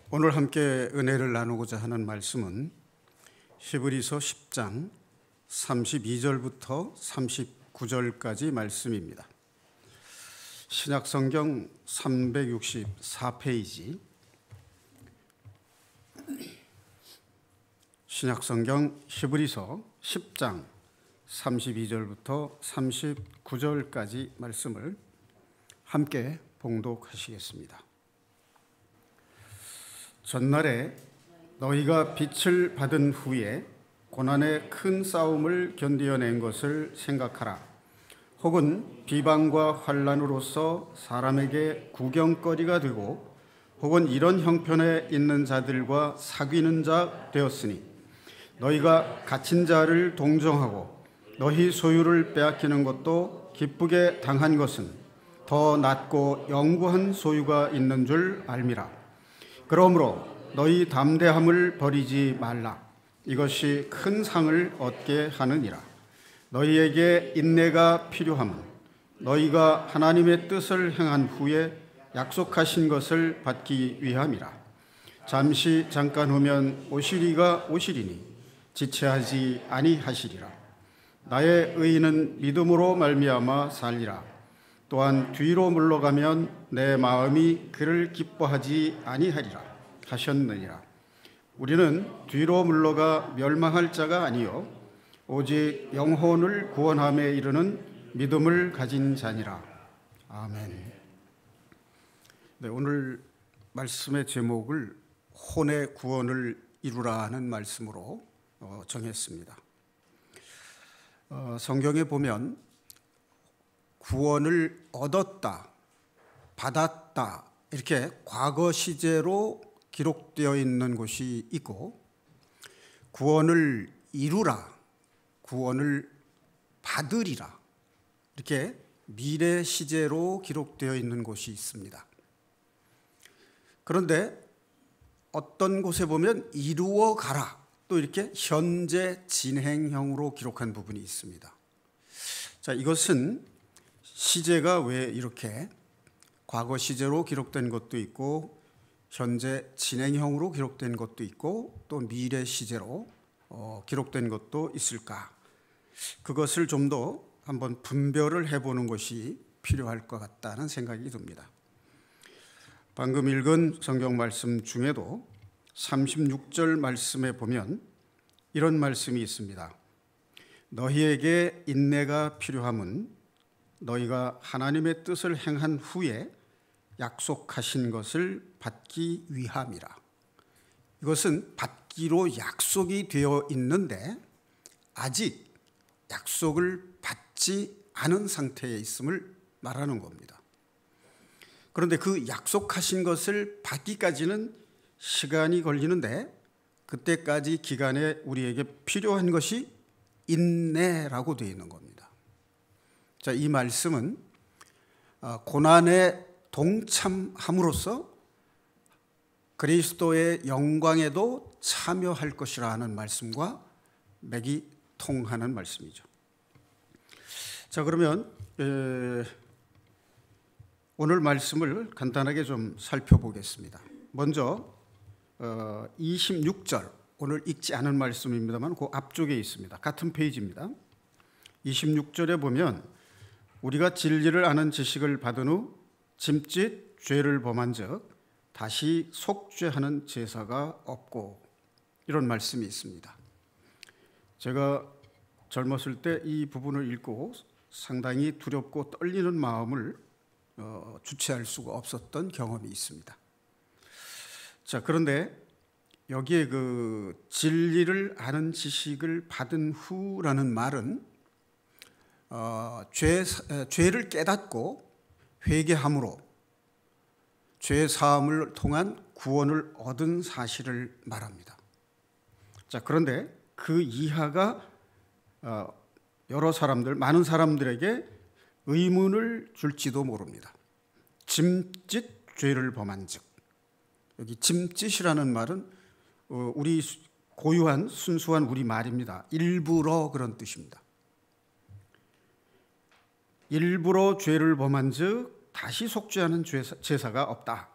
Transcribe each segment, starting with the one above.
오늘 함께 은혜를 나누고자 하는 말씀은 히브리서 10장 32절부터 39절까지 말씀입니다. 신약성경 364페이지, 신약성경 히브리서 10장 32절부터 39절까지 말씀을 함께 봉독하시겠습니다. 전날에 너희가 빛을 받은 후에 고난의 큰 싸움을 견디어낸 것을 생각하라. 혹은 비방과 환난으로서 사람에게 구경거리가 되고 혹은 이런 형편에 있는 자들과 사귀는 자 되었으니 너희가 갇힌 자를 동정하고 너희 소유를 빼앗기는 것도 기쁘게 당한 것은 더 낫고 영구한 소유가 있는 줄 알미라. 그러므로 너희 담대함을 버리지 말라. 이것이 큰 상을 얻게 하느니라. 너희에게 인내가 필요함은 너희가 하나님의 뜻을 행한 후에 약속하신 것을 받기 위함이라. 잠시 잠깐 후면 오시리가 오시리니 지체하지 아니하시리라. 나의 의인은 믿음으로 말미암아 살리라. 또한 뒤로 물러가면 내 마음이 그를 기뻐하지 아니하리라 하셨느니라. 우리는 뒤로 물러가 멸망할 자가 아니요 오직 영혼을 구원함에 이르는 믿음을 가진 자니라. 아멘. 네, 오늘 말씀의 제목을 혼의 구원을 이루라 하는 말씀으로 정했습니다. 성경에 보면 구원을 얻었다, 받았다 이렇게 과거 시제로 기록되어 있는 곳이 있고, 구원을 이루라, 구원을 받으리라 이렇게 미래 시제로 기록되어 있는 곳이 있습니다. 그런데 어떤 곳에 보면 이루어 가라 또 이렇게 현재 진행형으로 기록한 부분이 있습니다. 자, 이것은 시제가 왜 이렇게 과거 시제로 기록된 것도 있고 현재 진행형으로 기록된 것도 있고 또 미래 시제로 기록된 것도 있을까? 그것을 좀 더 한번 분별을 해보는 것이 필요할 것 같다는 생각이 듭니다. 방금 읽은 성경 말씀 중에도 36절 말씀에 보면 이런 말씀이 있습니다. 너희에게 인내가 필요함은 너희가 하나님의 뜻을 행한 후에 약속하신 것을 받기 위함이라. 이것은 받기로 약속이 되어 있는데 아직 약속을 받지 않은 상태에 있음을 말하는 겁니다. 그런데 그 약속하신 것을 받기까지는 시간이 걸리는데 그때까지 기간에 우리에게 필요한 것이 인내라고 되어 있는 겁니다. 자, 이 말씀은 고난에 동참함으로써 그리스도의 영광에도 참여할 것이라는 말씀과 맥이 통하는 말씀이죠. 자, 그러면 오늘 말씀을 간단하게 좀 살펴보겠습니다. 먼저 26절, 오늘 읽지 않은 말씀입니다만 그 앞쪽에 있습니다. 같은 페이지입니다. 26절에 보면 우리가 진리를 아는 지식을 받은 후 짐짓 죄를 범한 즉 다시 속죄하는 제사가 없고, 이런 말씀이 있습니다. 제가 젊었을 때 이 부분을 읽고 상당히 두렵고 떨리는 마음을 주체할 수가 없었던 경험이 있습니다. 자, 그런데 여기에 그 진리를 아는 지식을 받은 후라는 말은 죄를 깨닫고 회개함으로 죄 사함을 통한 구원을 얻은 사실을 말합니다. 자, 그런데 그 이하가 여러 사람들, 많은 사람들에게 의문을 줄지도 모릅니다. 짐짓 죄를 범한 즉, 여기 짐짓이라는 말은 우리 고유한 순수한 우리 말입니다. 일부러 그런 뜻입니다. 일부러 죄를 범한 즉 다시 속죄하는 제사가 없다.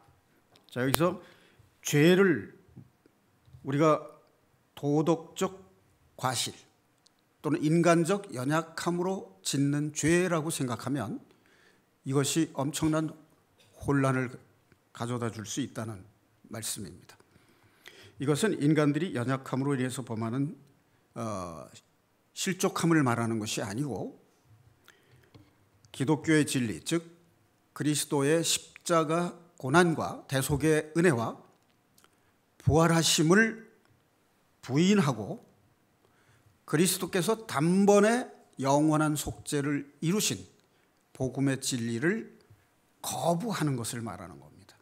자, 여기서 죄를 우리가 도덕적 과실 또는 인간적 연약함으로 짓는 죄라고 생각하면 이것이 엄청난 혼란을 가져다 줄 수 있다는 말씀입니다. 이것은 인간들이 연약함으로 인해서 범하는 실족함을 말하는 것이 아니고 기독교의 진리, 즉 그리스도의 십자가 고난과 대속의 은혜와 부활하심을 부인하고 그리스도께서 단번에 영원한 속죄를 이루신 복음의 진리를 거부하는 것을 말하는 겁니다.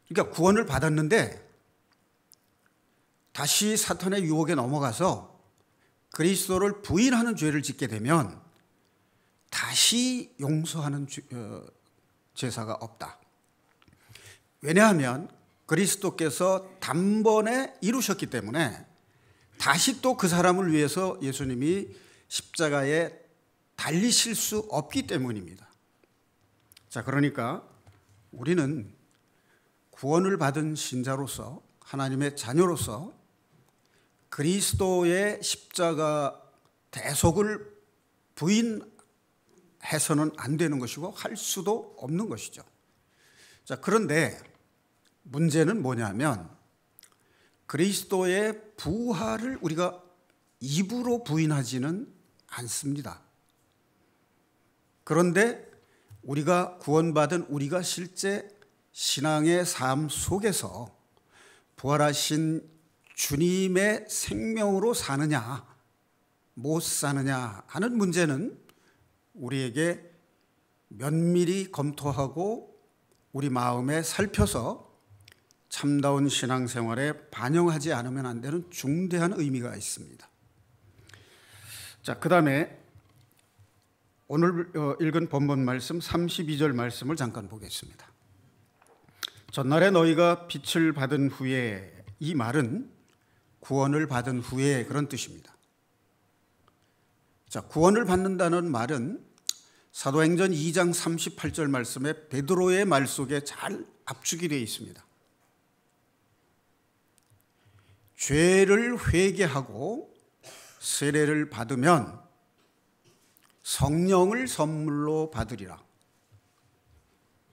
그러니까 구원을 받았는데 다시 사탄의 유혹에 넘어가서 그리스도를 부인하는 죄를 짓게 되면 다시 용서하는 제사가 없다. 왜냐하면 그리스도께서 단번에 이루셨기 때문에 다시 또 그 사람을 위해서 예수님이 십자가에 달리실 수 없기 때문입니다. 자, 그러니까 우리는 구원을 받은 신자로서 하나님의 자녀로서 그리스도의 십자가 대속을 부인해서는 안 되는 것이고 할 수도 없는 것이죠. 자, 그런데 문제는 뭐냐면 그리스도의 부활을 우리가 입으로 부인하지는 않습니다. 그런데 우리가 구원받은 우리가 실제 신앙의 삶 속에서 부활하신 주님의 생명으로 사느냐 못 사느냐 하는 문제는 우리에게 면밀히 검토하고 우리 마음에 살펴서 참다운 신앙생활에 반영하지 않으면 안 되는 중대한 의미가 있습니다. 자, 그 다음에 오늘 읽은 본문 말씀 32절 말씀을 잠깐 보겠습니다. 전날에 너희가 빛을 받은 후에, 이 말은 구원을 받은 후에 그런 뜻입니다. 자, 구원을 받는다는 말은 사도행전 2장 38절 말씀에 베드로의 말 속에 잘 압축이 되어 있습니다. 죄를 회개하고 세례를 받으면 성령을 선물로 받으리라.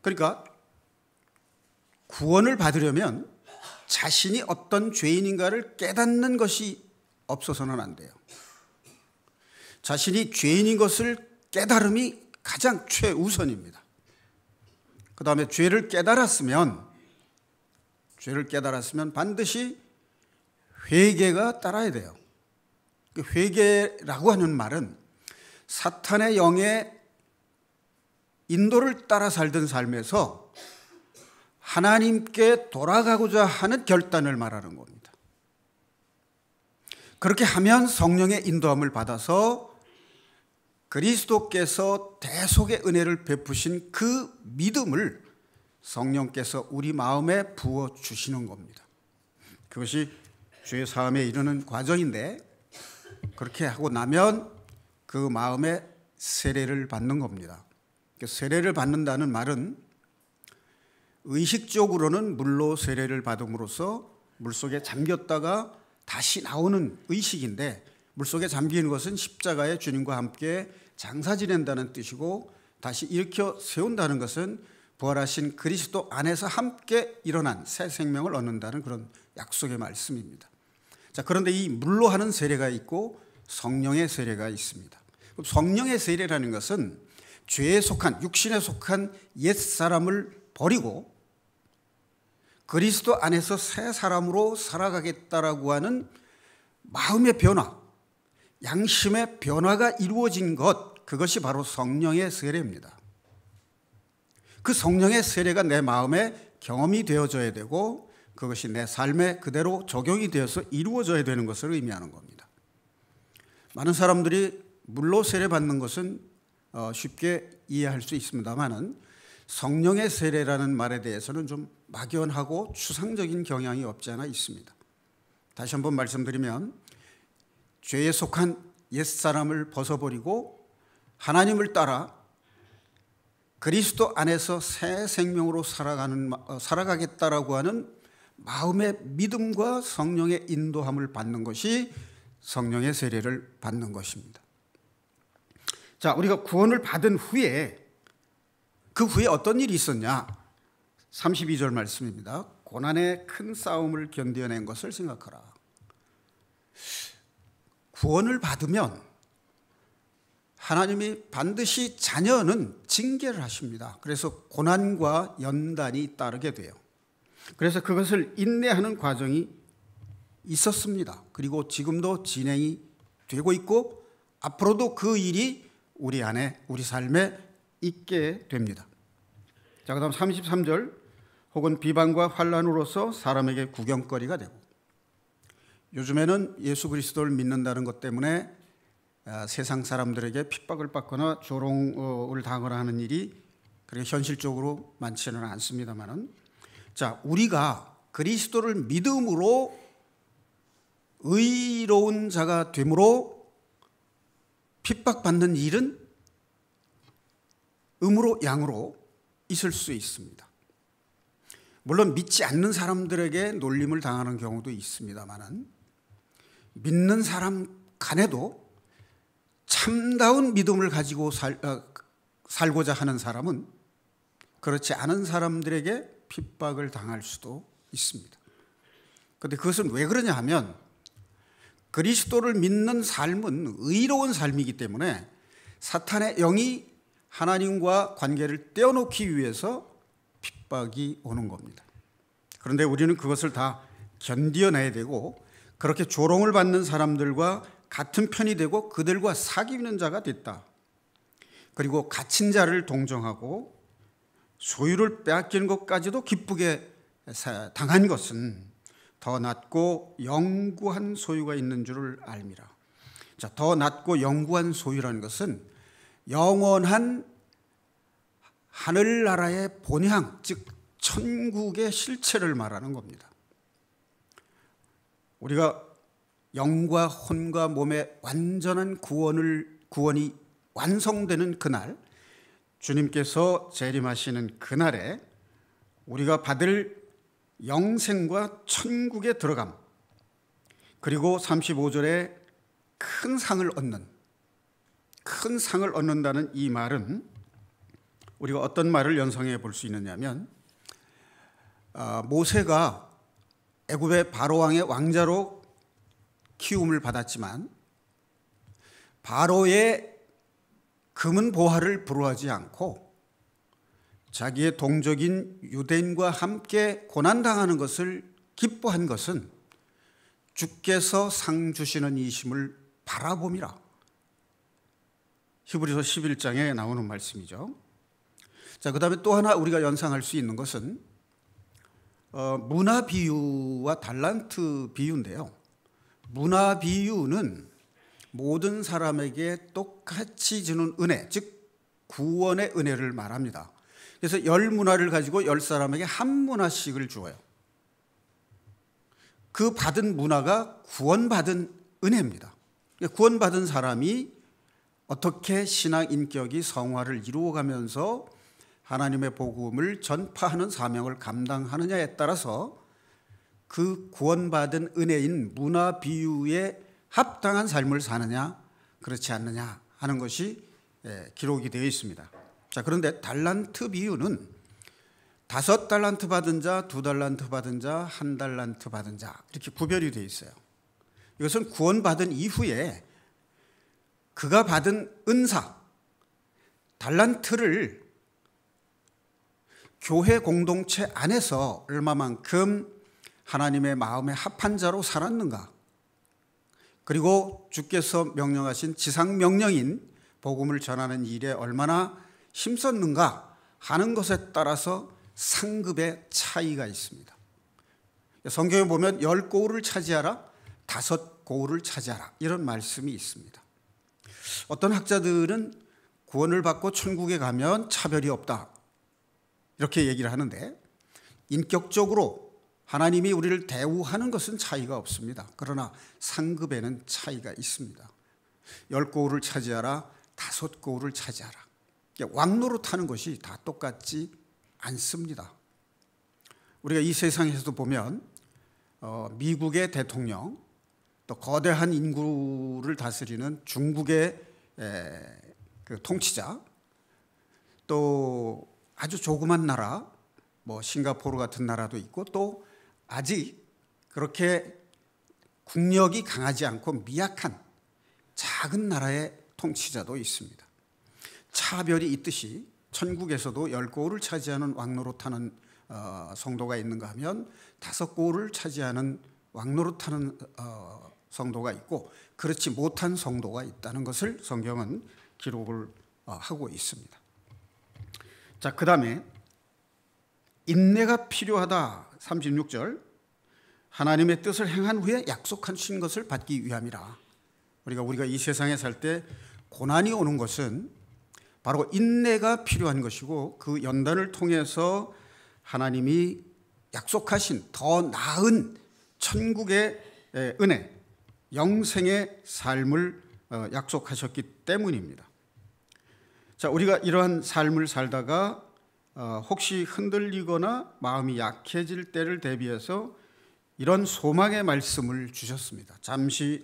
그러니까 구원을 받으려면 자신이 어떤 죄인인가를 깨닫는 것이 없어서는 안 돼요. 자신이 죄인인 것을 깨달음이 가장 최우선입니다. 그 다음에 죄를 깨달았으면 반드시 회개가 따라야 돼요. 회개라고 하는 말은 사탄의 영의 인도를 따라 살던 삶에서 하나님께 돌아가고자 하는 결단을 말하는 겁니다. 그렇게 하면 성령의 인도함을 받아서 그리스도께서 대속의 은혜를 베푸신 그 믿음을 성령께서 우리 마음에 부어주시는 겁니다. 그것이 죄 사함에 이르는 과정인데 그렇게 하고 나면 그 마음에 세례를 받는 겁니다. 세례를 받는다는 말은 의식적으로는 물로 세례를 받음으로써 물속에 잠겼다가 다시 나오는 의식인데 물속에 잠기는 것은 십자가의 주님과 함께 장사 지낸다는 뜻이고 다시 일으켜 세운다는 것은 부활하신 그리스도 안에서 함께 일어난 새 생명을 얻는다는 그런 약속의 말씀입니다. 자, 그런데 이 물로 하는 세례가 있고 성령의 세례가 있습니다. 성령의 세례라는 것은 죄에 속한 육신에 속한 옛사람을 버리고 그리스도 안에서 새 사람으로 살아가겠다라고 하는 마음의 변화, 양심의 변화가 이루어진 것, 그것이 바로 성령의 세례입니다. 그 성령의 세례가 내 마음에 경험이 되어져야 되고 그것이 내 삶에 그대로 적용이 되어서 이루어져야 되는 것을 의미하는 겁니다. 많은 사람들이 물로 세례받는 것은 쉽게 이해할 수 있습니다만은 성령의 세례라는 말에 대해서는 좀 막연하고 추상적인 경향이 없지 않아 있습니다. 다시 한번 말씀드리면 죄에 속한 옛사람을 벗어버리고 하나님을 따라 그리스도 안에서 새 생명으로 살아가겠다라고 하는 마음의 믿음과 성령의 인도함을 받는 것이 성령의 세례를 받는 것입니다. 자, 우리가 구원을 받은 후에 그 후에 어떤 일이 있었냐? 32절 말씀입니다. 고난의 큰 싸움을 견뎌낸 것을 생각하라. 구원을 받으면 하나님이 반드시 자녀는 징계를 하십니다. 그래서 고난과 연단이 따르게 돼요. 그래서 그것을 인내하는 과정이 있었습니다. 그리고 지금도 진행이 되고 있고 앞으로도 그 일이 우리 안에, 우리 삶에 있게 됩니다. 자, 그다음 33절, 혹은 비방과 환난으로서 사람에게 구경거리가 되고. 요즘에는 예수 그리스도를 믿는다는 것 때문에 세상 사람들에게 핍박을 받거나 조롱을 당하거나 하는 일이 그렇게 현실적으로 많지는 않습니다만은, 자, 우리가 그리스도를 믿음으로 의로운 자가 되므로 핍박받는 일은 음으로 양으로 있을 수 있습니다. 물론 믿지 않는 사람들에게 놀림을 당하는 경우도 있습니다만은, 믿는 사람 간에도 참다운 믿음을 가지고 살고자 하는 사람은 그렇지 않은 사람들에게 핍박을 당할 수도 있습니다. 그런데 그것은 왜 그러냐 하면, 그리스도를 믿는 삶은 의로운 삶이기 때문에 사탄의 영이 하나님과 관계를 떼어놓기 위해서 핍박이 오는 겁니다. 그런데 우리는 그것을 다 견뎌내야 되고, 그렇게 조롱을 받는 사람들과 같은 편이 되고 그들과 사귀는 자가 됐다. 그리고 갇힌 자를 동정하고 소유를 빼앗기는 것까지도 기쁘게 당한 것은 더 낮고 영구한 소유가 있는 줄을 알미라. 자, 더 낮고 영구한 소유라는 것은 영원한 하늘나라의 본향, 즉 천국의 실체를 말하는 겁니다. 우리가 영과 혼과 몸의 완전한 구원이 완성되는 그날, 주님께서 재림하시는 그날에 우리가 받을 영생과 천국에 들어감, 그리고 35절에 큰 상을 얻는다는 이 말은 우리가 어떤 말을 연상해 볼 수 있느냐면, 모세가 애굽의 바로왕의 왕자로 키움을 받았지만 바로의 금은 보화를 부러워하지 않고 자기의 동족인 유대인과 함께 고난당하는 것을 기뻐한 것은 주께서 상 주시는 이심을 바라봄이라. 히브리서 11장에 나오는 말씀이죠. 자, 그 다음에 또 하나 우리가 연상할 수 있는 것은 문화 비유와 달란트 비유인데요. 문화 비유는 모든 사람에게 똑같이 주는 은혜, 즉 구원의 은혜를 말합니다. 그래서 10문화를 가지고 10사람에게 한 문화씩을 주어요. 그 받은 문화가 구원받은 은혜입니다. 구원받은 사람이 어떻게 신앙 인격이 성화를 이루어가면서 하나님의 복음을 전파하는 사명을 감당하느냐에 따라서 그 구원받은 은혜인 문화 비유에 합당한 삶을 사느냐 그렇지 않느냐 하는 것이 기록이 되어 있습니다. 자, 그런데 달란트 비유는 5달란트 받은 자, 2달란트 받은 자, 1달란트 받은 자 이렇게 구별이 되어 있어요. 이것은 구원받은 이후에 그가 받은 은사, 달란트를 교회 공동체 안에서 얼마만큼 하나님의 마음에 합한 자로 살았는가, 그리고 주께서 명령하신 지상명령인 복음을 전하는 일에 얼마나 힘썼는가 하는 것에 따라서 상급의 차이가 있습니다. 성경에 보면 10고울을 차지하라, 5고울을 차지하라 이런 말씀이 있습니다. 어떤 학자들은 구원을 받고 천국에 가면 차별이 없다 이렇게 얘기를 하는데, 인격적으로 하나님이 우리를 대우하는 것은 차이가 없습니다. 그러나 상급에는 차이가 있습니다. 10고울을 차지하라, 5고울을 차지하라. 왕노릇하는 것이 다 똑같지 않습니다. 우리가 이 세상에서도 보면 미국의 대통령, 또 거대한 인구를 다스리는 중국의 그 통치자, 또 아주 조그만 나라, 뭐 싱가포르 같은 나라도 있고, 또 아직 그렇게 국력이 강하지 않고 미약한 작은 나라의 통치자도 있습니다. 차별이 있듯이 천국에서도 10고을을 차지하는 왕노릇하는 성도가 있는가 하면 5고을을 차지하는 왕노릇하는 성도가 있고, 그렇지 못한 성도가 있다는 것을 성경은 기록을 하고 있습니다. 자, 그 다음에 인내가 필요하다. 36절, 하나님의 뜻을 행한 후에 약속하신 것을 받기 위함이라. 우리가 이 세상에 살 때 고난이 오는 것은 바로 인내가 필요한 것이고, 그 연단을 통해서 하나님이 약속하신 더 나은 천국의 은혜, 영생의 삶을 약속하셨기 때문입니다. 자, 우리가 이러한 삶을 살다가 혹시 흔들리거나 마음이 약해질 때를 대비해서 이런 소망의 말씀을 주셨습니다.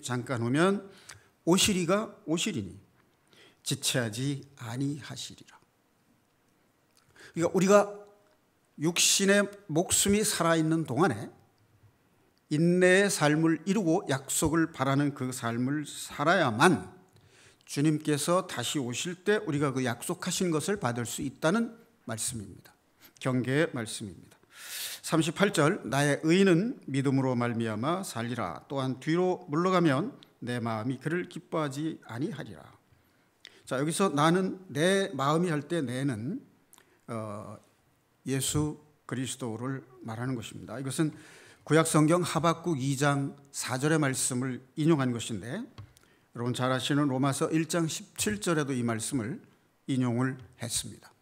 잠깐 후면 오시리가 오시리니 지체하지 아니하시리라. 그러니까 우리가 육신의 목숨이 살아있는 동안에 인내의 삶을 이루고 약속을 바라는 그 삶을 살아야만 주님께서 다시 오실 때 우리가 그 약속하신 것을 받을 수 있다는 말씀입니다. 경계의 말씀입니다. 38절, 나의 의인은 믿음으로 말미암아 살리라. 또한 뒤로 물러가면 내 마음이 그를 기뻐하지 아니하리라. 자, 여기서 나는, 내 마음이 할 때 내는 예수 그리스도를 말하는 것입니다. 이것은 구약성경 하박국 2장 4절의 말씀을 인용한 것인데, 여러분 잘 아시는 로마서 1장 17절에도 이 말씀을 인용을 했습니다.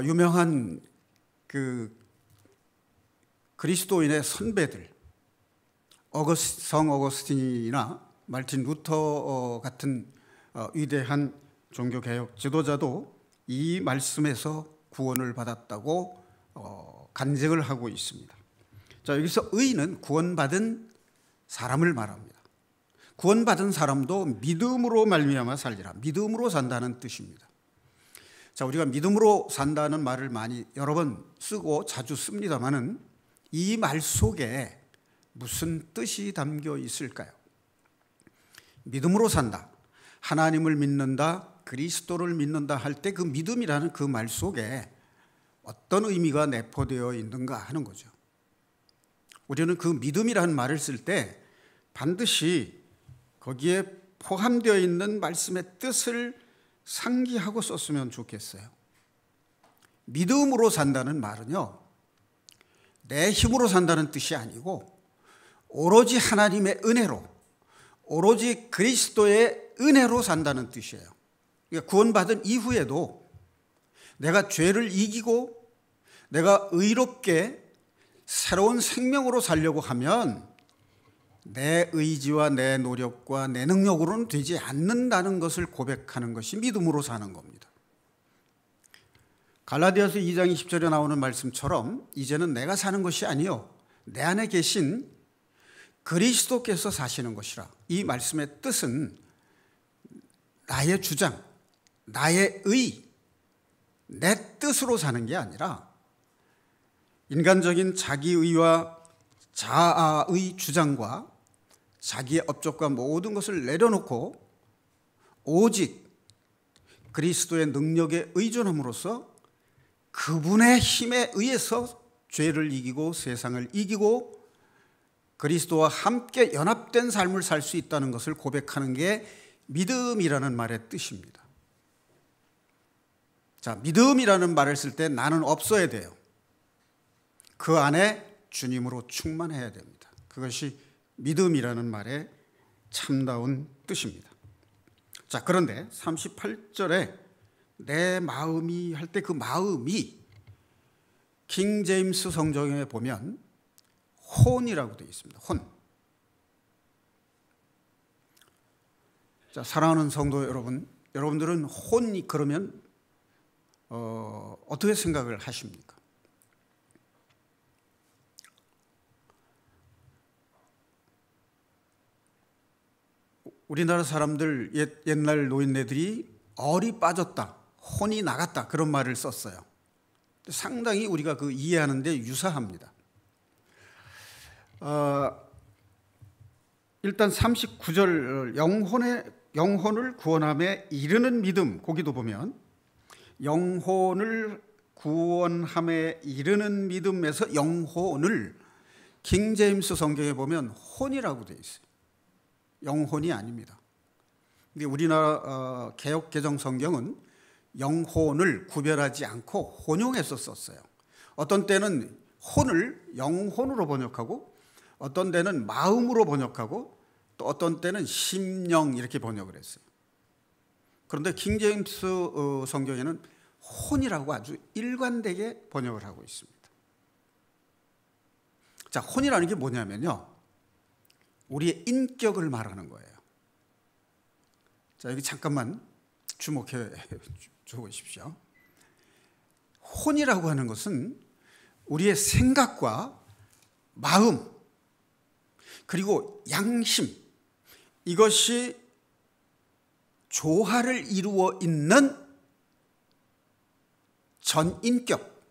유명한 그 그리스도인의 선배들, 성 어거스틴이나 말틴 루터 같은 위대한 종교개혁 지도자도 이 말씀에서 구원을 받았다고 간증을 하고 있습니다. 자, 여기서 의인은 구원받은 사람을 말합니다. 구원받은 사람도 믿음으로 말미암아 살리라. 믿음으로 산다는 뜻입니다. 자, 우리가 믿음으로 산다는 말을 많이 여러 번 쓰고 자주 씁니다만은 이 말 속에 무슨 뜻이 담겨 있을까요? 믿음으로 산다, 하나님을 믿는다, 그리스도를 믿는다 할 때 그 믿음이라는 그 말 속에 어떤 의미가 내포되어 있는가 하는 거죠. 우리는 그 믿음이라는 말을 쓸 때 반드시 거기에 포함되어 있는 말씀의 뜻을 상기하고 썼으면 좋겠어요. 믿음으로 산다는 말은요, 내 힘으로 산다는 뜻이 아니고 오로지 하나님의 은혜로, 오로지 그리스도의 은혜로 산다는 뜻이에요. 그러니까 구원받은 이후에도 내가 죄를 이기고 내가 의롭게 새로운 생명으로 살려고 하면 내 의지와 내 노력과 내 능력으로는 되지 않는다는 것을 고백하는 것이 믿음으로 사는 겁니다. 갈라디아서 2장 20절에 나오는 말씀처럼 이제는 내가 사는 것이 아니요 내 안에 계신 그리스도께서 사시는 것이라. 이 말씀의 뜻은 나의 주장, 나의 의, 내 뜻으로 사는 게 아니라 인간적인 자기의와 자아의 주장과 자기의 업적과 모든 것을 내려놓고 오직 그리스도의 능력에 의존함으로써 그분의 힘에 의해서 죄를 이기고 세상을 이기고 그리스도와 함께 연합된 삶을 살 수 있다는 것을 고백하는 게 믿음이라는 말의 뜻입니다. 자, 믿음이라는 말을 쓸 때 나는 없어야 돼요. 그 안에 주님으로 충만해야 됩니다. 그것이 믿음이라는 말의 참다운 뜻입니다. 자, 그런데 38절에 내 마음이 할 때 그 마음이 킹 제임스 성경에 보면 혼이라고 되어 있습니다. 혼. 자, 사랑하는 성도 여러분, 여러분들은 혼이 그러면 어떻게 생각을 하십니까? 우리나라 사람들 옛날 노인네들이 얼이 빠졌다, 혼이 나갔다 그런 말을 썼어요. 상당히 우리가 그 이해하는 데 유사합니다. 일단 39절 영혼을 구원함에 이르는 믿음, 거기도 보면 영혼을 구원함에 이르는 믿음에서 영혼을 킹제임스 성경에 보면 혼이라고 되어 있어요. 영혼이 아닙니다. 근데 우리나라 개역 개정 성경은 영혼을 구별하지 않고 혼용해서 썼어요. 어떤 때는 혼을 영혼으로 번역하고 어떤 때는 마음으로 번역하고 또 어떤 때는 심령 이렇게 번역을 했어요. 그런데 킹제임스 성경에는 혼이라고 아주 일관되게 번역을 하고 있습니다. 자, 혼이라는 게 뭐냐면요, 우리의 인격을 말하는 거예요. 자, 여기 잠깐만 주목해 주십시오. 혼이라고 하는 것은 우리의 생각과 마음 그리고 양심, 이것이 조화를 이루어 있는 전인격,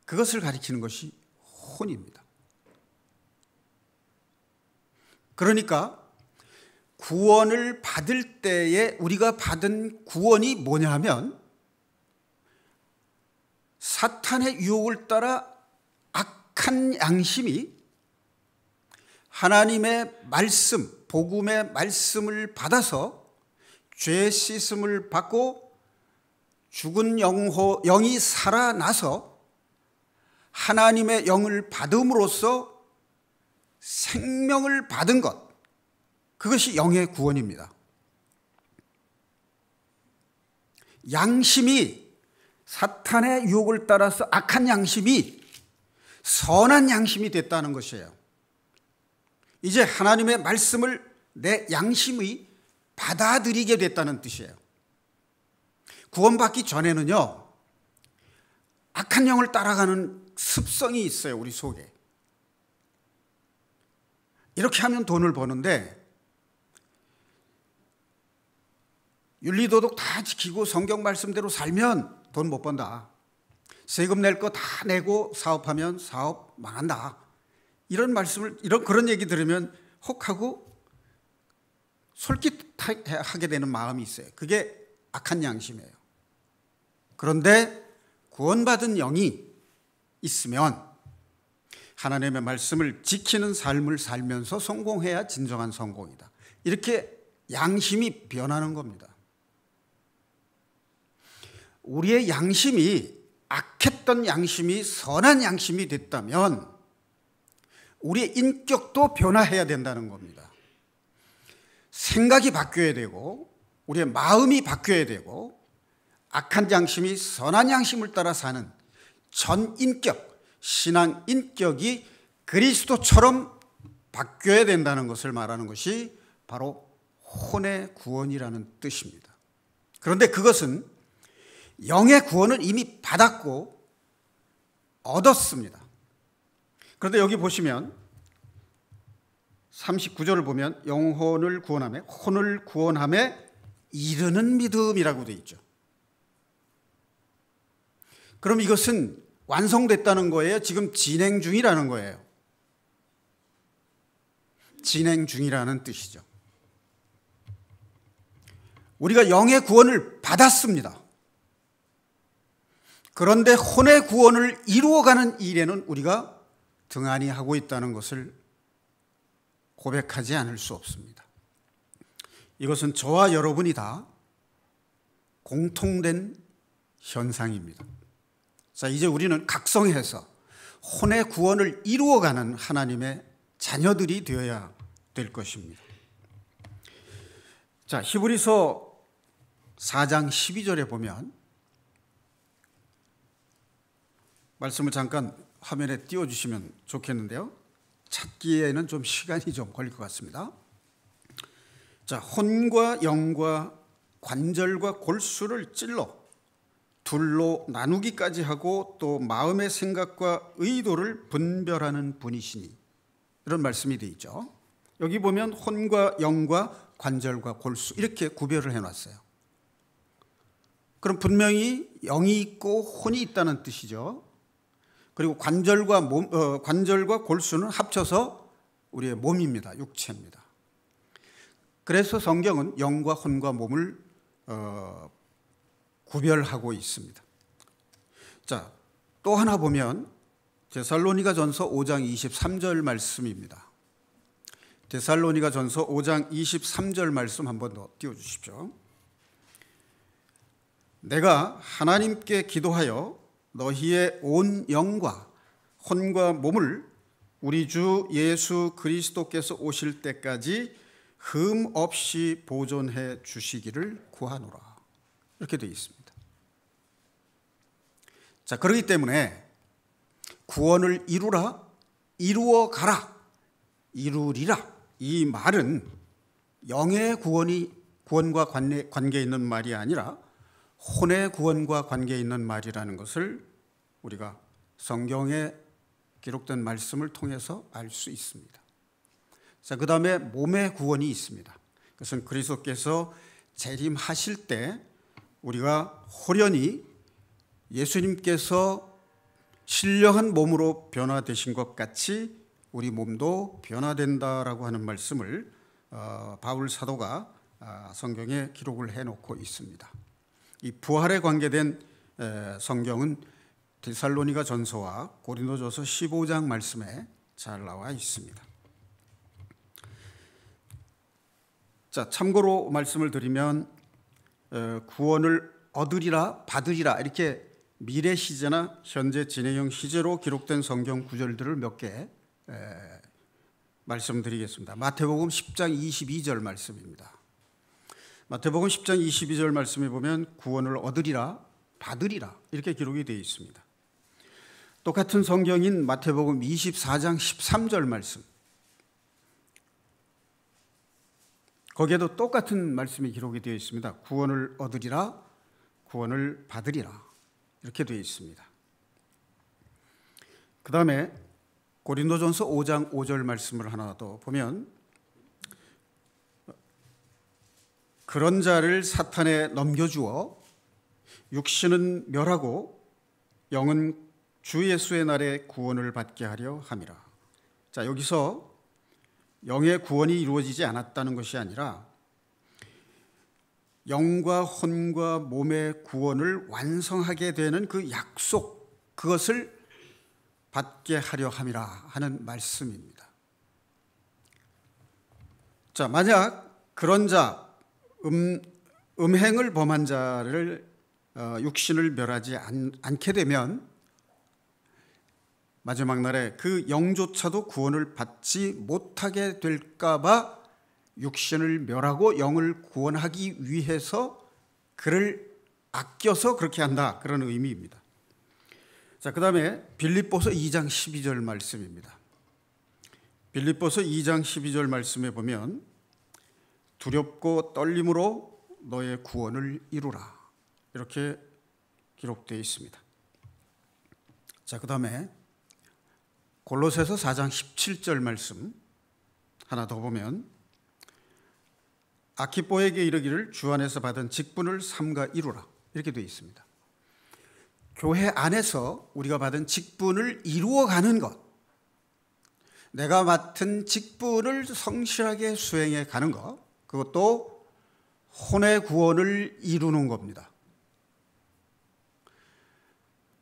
그것을 가리키는 것이 혼입니다. 그러니까 구원을 받을 때에 우리가 받은 구원이 뭐냐 하면 사탄의 유혹을 따라 악한 양심이 하나님의 말씀, 복음의 말씀을 받아서 죄 씻음을 받고 죽은 영이 살아나서 하나님의 영을 받음으로써 생명을 받은 것, 그것이 영의 구원입니다. 양심이 사탄의 유혹을 따라서 악한 양심이 선한 양심이 됐다는 것이에요. 이제 하나님의 말씀을 내 양심이 받아들이게 됐다는 뜻이에요. 구원받기 전에는요, 악한 영을 따라가는 습성이 있어요, 우리 속에. 이렇게 하면 돈을 버는데 윤리도덕 다 지키고 성경 말씀대로 살면 돈 못 번다. 세금 낼 거 다 내고 사업하면 사업 망한다. 이런 말씀을, 그런 얘기 들으면 혹하고 솔깃하게 되는 마음이 있어요. 그게 악한 양심이에요. 그런데 구원받은 영이 있으면 하나님의 말씀을 지키는 삶을 살면서 성공해야 진정한 성공이다. 이렇게 양심이 변하는 겁니다. 우리의 양심이 악했던 양심이 선한 양심이 됐다면 우리의 인격도 변화해야 된다는 겁니다. 생각이 바뀌어야 되고 우리의 마음이 바뀌어야 되고 악한 양심이 선한 양심을 따라 사는 전인격, 신앙 인격이 그리스도처럼 바뀌어야 된다는 것을 말하는 것이 바로 혼의 구원이라는 뜻입니다. 그런데 그것은 영의 구원은 이미 받았고 얻었습니다. 그런데 여기 보시면 39절을 보면 영혼을 구원하며 혼을 구원하며 이르는 믿음이라고 되어 있죠. 그럼 이것은 완성됐다는 거예요? 지금 진행 중이라는 거예요? 진행 중이라는 뜻이죠. 우리가 영의 구원을 받았습니다. 그런데 혼의 구원을 이루어가는 일에는 우리가 등한히 하고 있다는 것을 고백하지 않을 수 없습니다. 이것은 저와 여러분이 다 공통된 현상입니다. 자, 이제 우리는 각성해서 혼의 구원을 이루어가는 하나님의 자녀들이 되어야 될 것입니다. 자, 히브리서 4장 12절에 보면 말씀을 잠깐 화면에 띄워주시면 좋겠는데요. 찾기에는 좀 시간이 좀 걸릴 것 같습니다. 자, 혼과 영과 관절과 골수를 찔러 둘로 나누기까지 하고 또 마음의 생각과 의도를 분별하는 분이시니, 이런 말씀이 되어 있죠. 여기 보면 혼과 영과 관절과 골수 이렇게 구별을 해놨어요. 그럼 분명히 영이 있고 혼이 있다는 뜻이죠. 그리고 관절과 골수는 합쳐서 우리의 몸입니다. 육체입니다. 그래서 성경은 영과 혼과 몸을 구별하고 있습니다. 자, 또 하나 보면 데살로니가전서 5장 23절 말씀입니다. 데살로니가전서 5장 23절 말씀 한 번 더 띄워주십시오. 내가 하나님께 기도하여 너희의 온 영과 혼과 몸을 우리 주 예수 그리스도께서 오실 때까지 흠 없이 보존해 주시기를 구하노라. 이렇게 되어 있습니다. 자, 그렇기 때문에 구원을 이루라, 이루어 가라, 이루리라, 이 말은 영의 구원과 관계 있는 말이 아니라 혼의 구원과 관계 있는 말이라는 것을 우리가 성경에 기록된 말씀을 통해서 알 수 있습니다. 자, 그 다음에 몸의 구원이 있습니다. 그것은 그리스도께서 재림하실 때 우리가 호련히 예수님께서 신령한 몸으로 변화되신 것 같이 우리 몸도 변화된다라고 하는 말씀을 바울 사도가 성경에 기록을 해놓고 있습니다. 이 부활에 관계된 성경은 데살로니가 전서와 고린도전서 15장 말씀에 잘 나와 있습니다. 자, 참고로 말씀을 드리면 구원을 얻으리라, 받으리라 이렇게 미래 시제나 현재 진행형 시제로 기록된 성경 구절들을 몇 개 말씀드리겠습니다. 마태복음 10장 22절 말씀입니다. 마태복음 10장 22절 말씀에 보면 구원을 얻으리라, 받으리라 이렇게 기록이 되어 있습니다. 똑같은 성경인 마태복음 24장 13절 말씀, 거기에도 똑같은 말씀이 기록이 되어 있습니다. 구원을 얻으리라, 구원을 받으리라 이렇게 되어 있습니다. 그 다음에 고린도전서 5장 5절 말씀을 하나 더 보면 그런 자를 사탄에 넘겨주어 육신은 멸하고 영은 주 예수의 날에 구원을 받게 하려 함이라. 자, 여기서 영의 구원이 이루어지지 않았다는 것이 아니라 영과 혼과 몸의 구원을 완성하게 되는 그 약속, 그것을 받게 하려 함이라 하는 말씀입니다. 자, 만약 그런 자, 음행을 범한 자를 육신을 멸하지 않게 되면 마지막 날에 그 영조차도 구원을 받지 못하게 될까 봐 육신을 멸하고 영을 구원하기 위해서 그를 아껴서 그렇게 한다, 그런 의미입니다. 자, 그 다음에 빌립보서 2장 12절 말씀입니다. 빌립보서 2장 12절 말씀에 보면 두렵고 떨림으로 너의 구원을 이루라 이렇게 기록되어 있습니다. 자, 그 다음에 골로새서 4장 17절 말씀 하나 더 보면 아키뽀에게 이르기를 주 안에서 받은 직분을 삼가 이루라 이렇게 되어 있습니다. 교회 안에서 우리가 받은 직분을 이루어가는 것, 내가 맡은 직분을 성실하게 수행해 가는 것, 그것도 혼의 구원을 이루는 겁니다.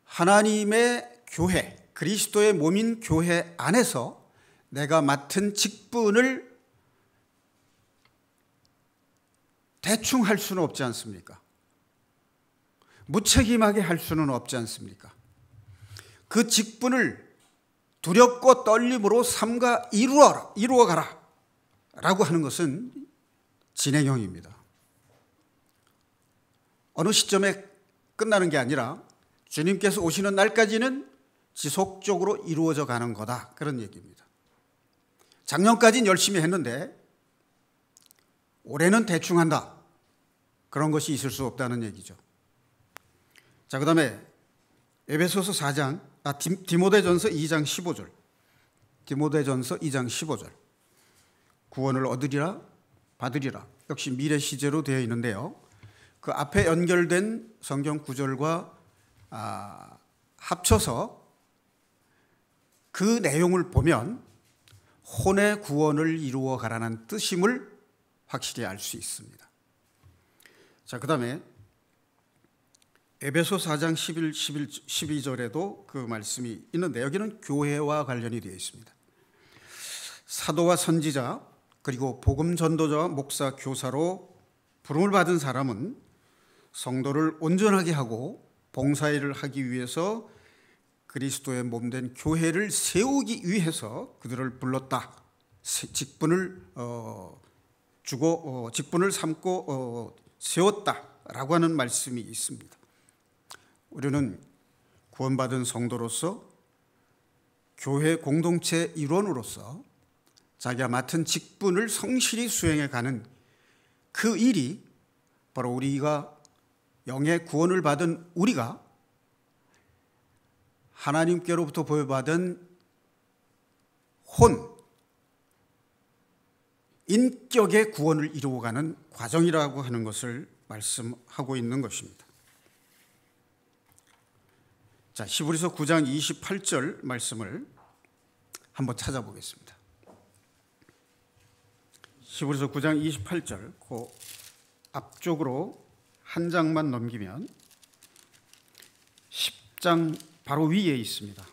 하나님의 교회, 그리스도의 몸인 교회 안에서 내가 맡은 직분을 대충 할 수는 없지 않습니까? 무책임하게 할 수는 없지 않습니까? 그 직분을 두렵고 떨림으로 삼가 이루어가라 라고 하는 것은 진행형입니다. 어느 시점에 끝나는 게 아니라 주님께서 오시는 날까지는 지속적으로 이루어져 가는 거다, 그런 얘기입니다. 작년까지는 열심히 했는데 올해는 대충 한다, 그런 것이 있을 수 없다는 얘기죠. 자, 그다음에 에베소서 4장, 디모데전서 2장 15절. 디모데전서 2장 15절. 구원을 얻으리라 받으리라. 역시 미래 시제로 되어 있는데요. 그 앞에 연결된 성경 구절과 합쳐서 그 내용을 보면 혼의 구원을 이루어 가라는 뜻임을 확실히 알 수 있습니다. 자, 그다음에 에베소 4장 12절에도 그 말씀이 있는데 여기는 교회와 관련이 되어 있습니다. 사도와 선지자 그리고 복음 전도자와 목사 교사로 부름을 받은 사람은 성도를 온전하게 하고 봉사일을 하기 위해서 그리스도의 몸된 교회를 세우기 위해서 그들을 불렀다. 직분을 주고 직분을 삼고 세웠다라고 하는 말씀이 있습니다. 우리는 구원받은 성도로서 교회 공동체 일원으로서 자기가 맡은 직분을 성실히 수행해 가는 그 일이 바로 우리가 영의 구원을 받은 우리가 하나님께로부터 보여받은 혼, 인격의 구원을 이루어가는 과정이라고 하는 것을 말씀하고 있는 것입니다. 자, 히브리서 9장 28절 말씀을 한번 찾아보겠습니다. 히브리서 9장 28절 그 앞쪽으로 한 장만 넘기면 10장 바로 위에 있습니다.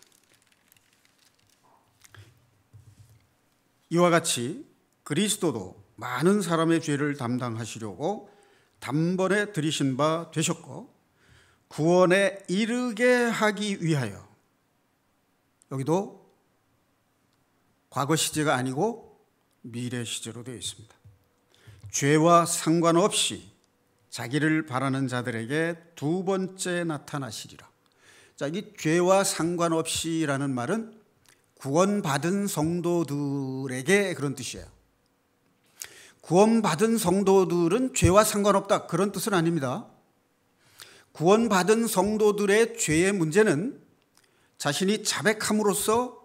이와 같이 그리스도도 많은 사람의 죄를 담당하시려고 단번에 들이신 바 되셨고 구원에 이르게 하기 위하여, 여기도 과거 시제가 아니고 미래 시제로 되어 있습니다. 죄와 상관없이 자기를 바라는 자들에게 두 번째 나타나시리라. 자, 이 죄와 상관없이라는 말은 구원받은 성도들에게 그런 뜻이에요. 구원받은 성도들은 죄와 상관없다, 그런 뜻은 아닙니다. 구원받은 성도들의 죄의 문제는 자신이 자백함으로써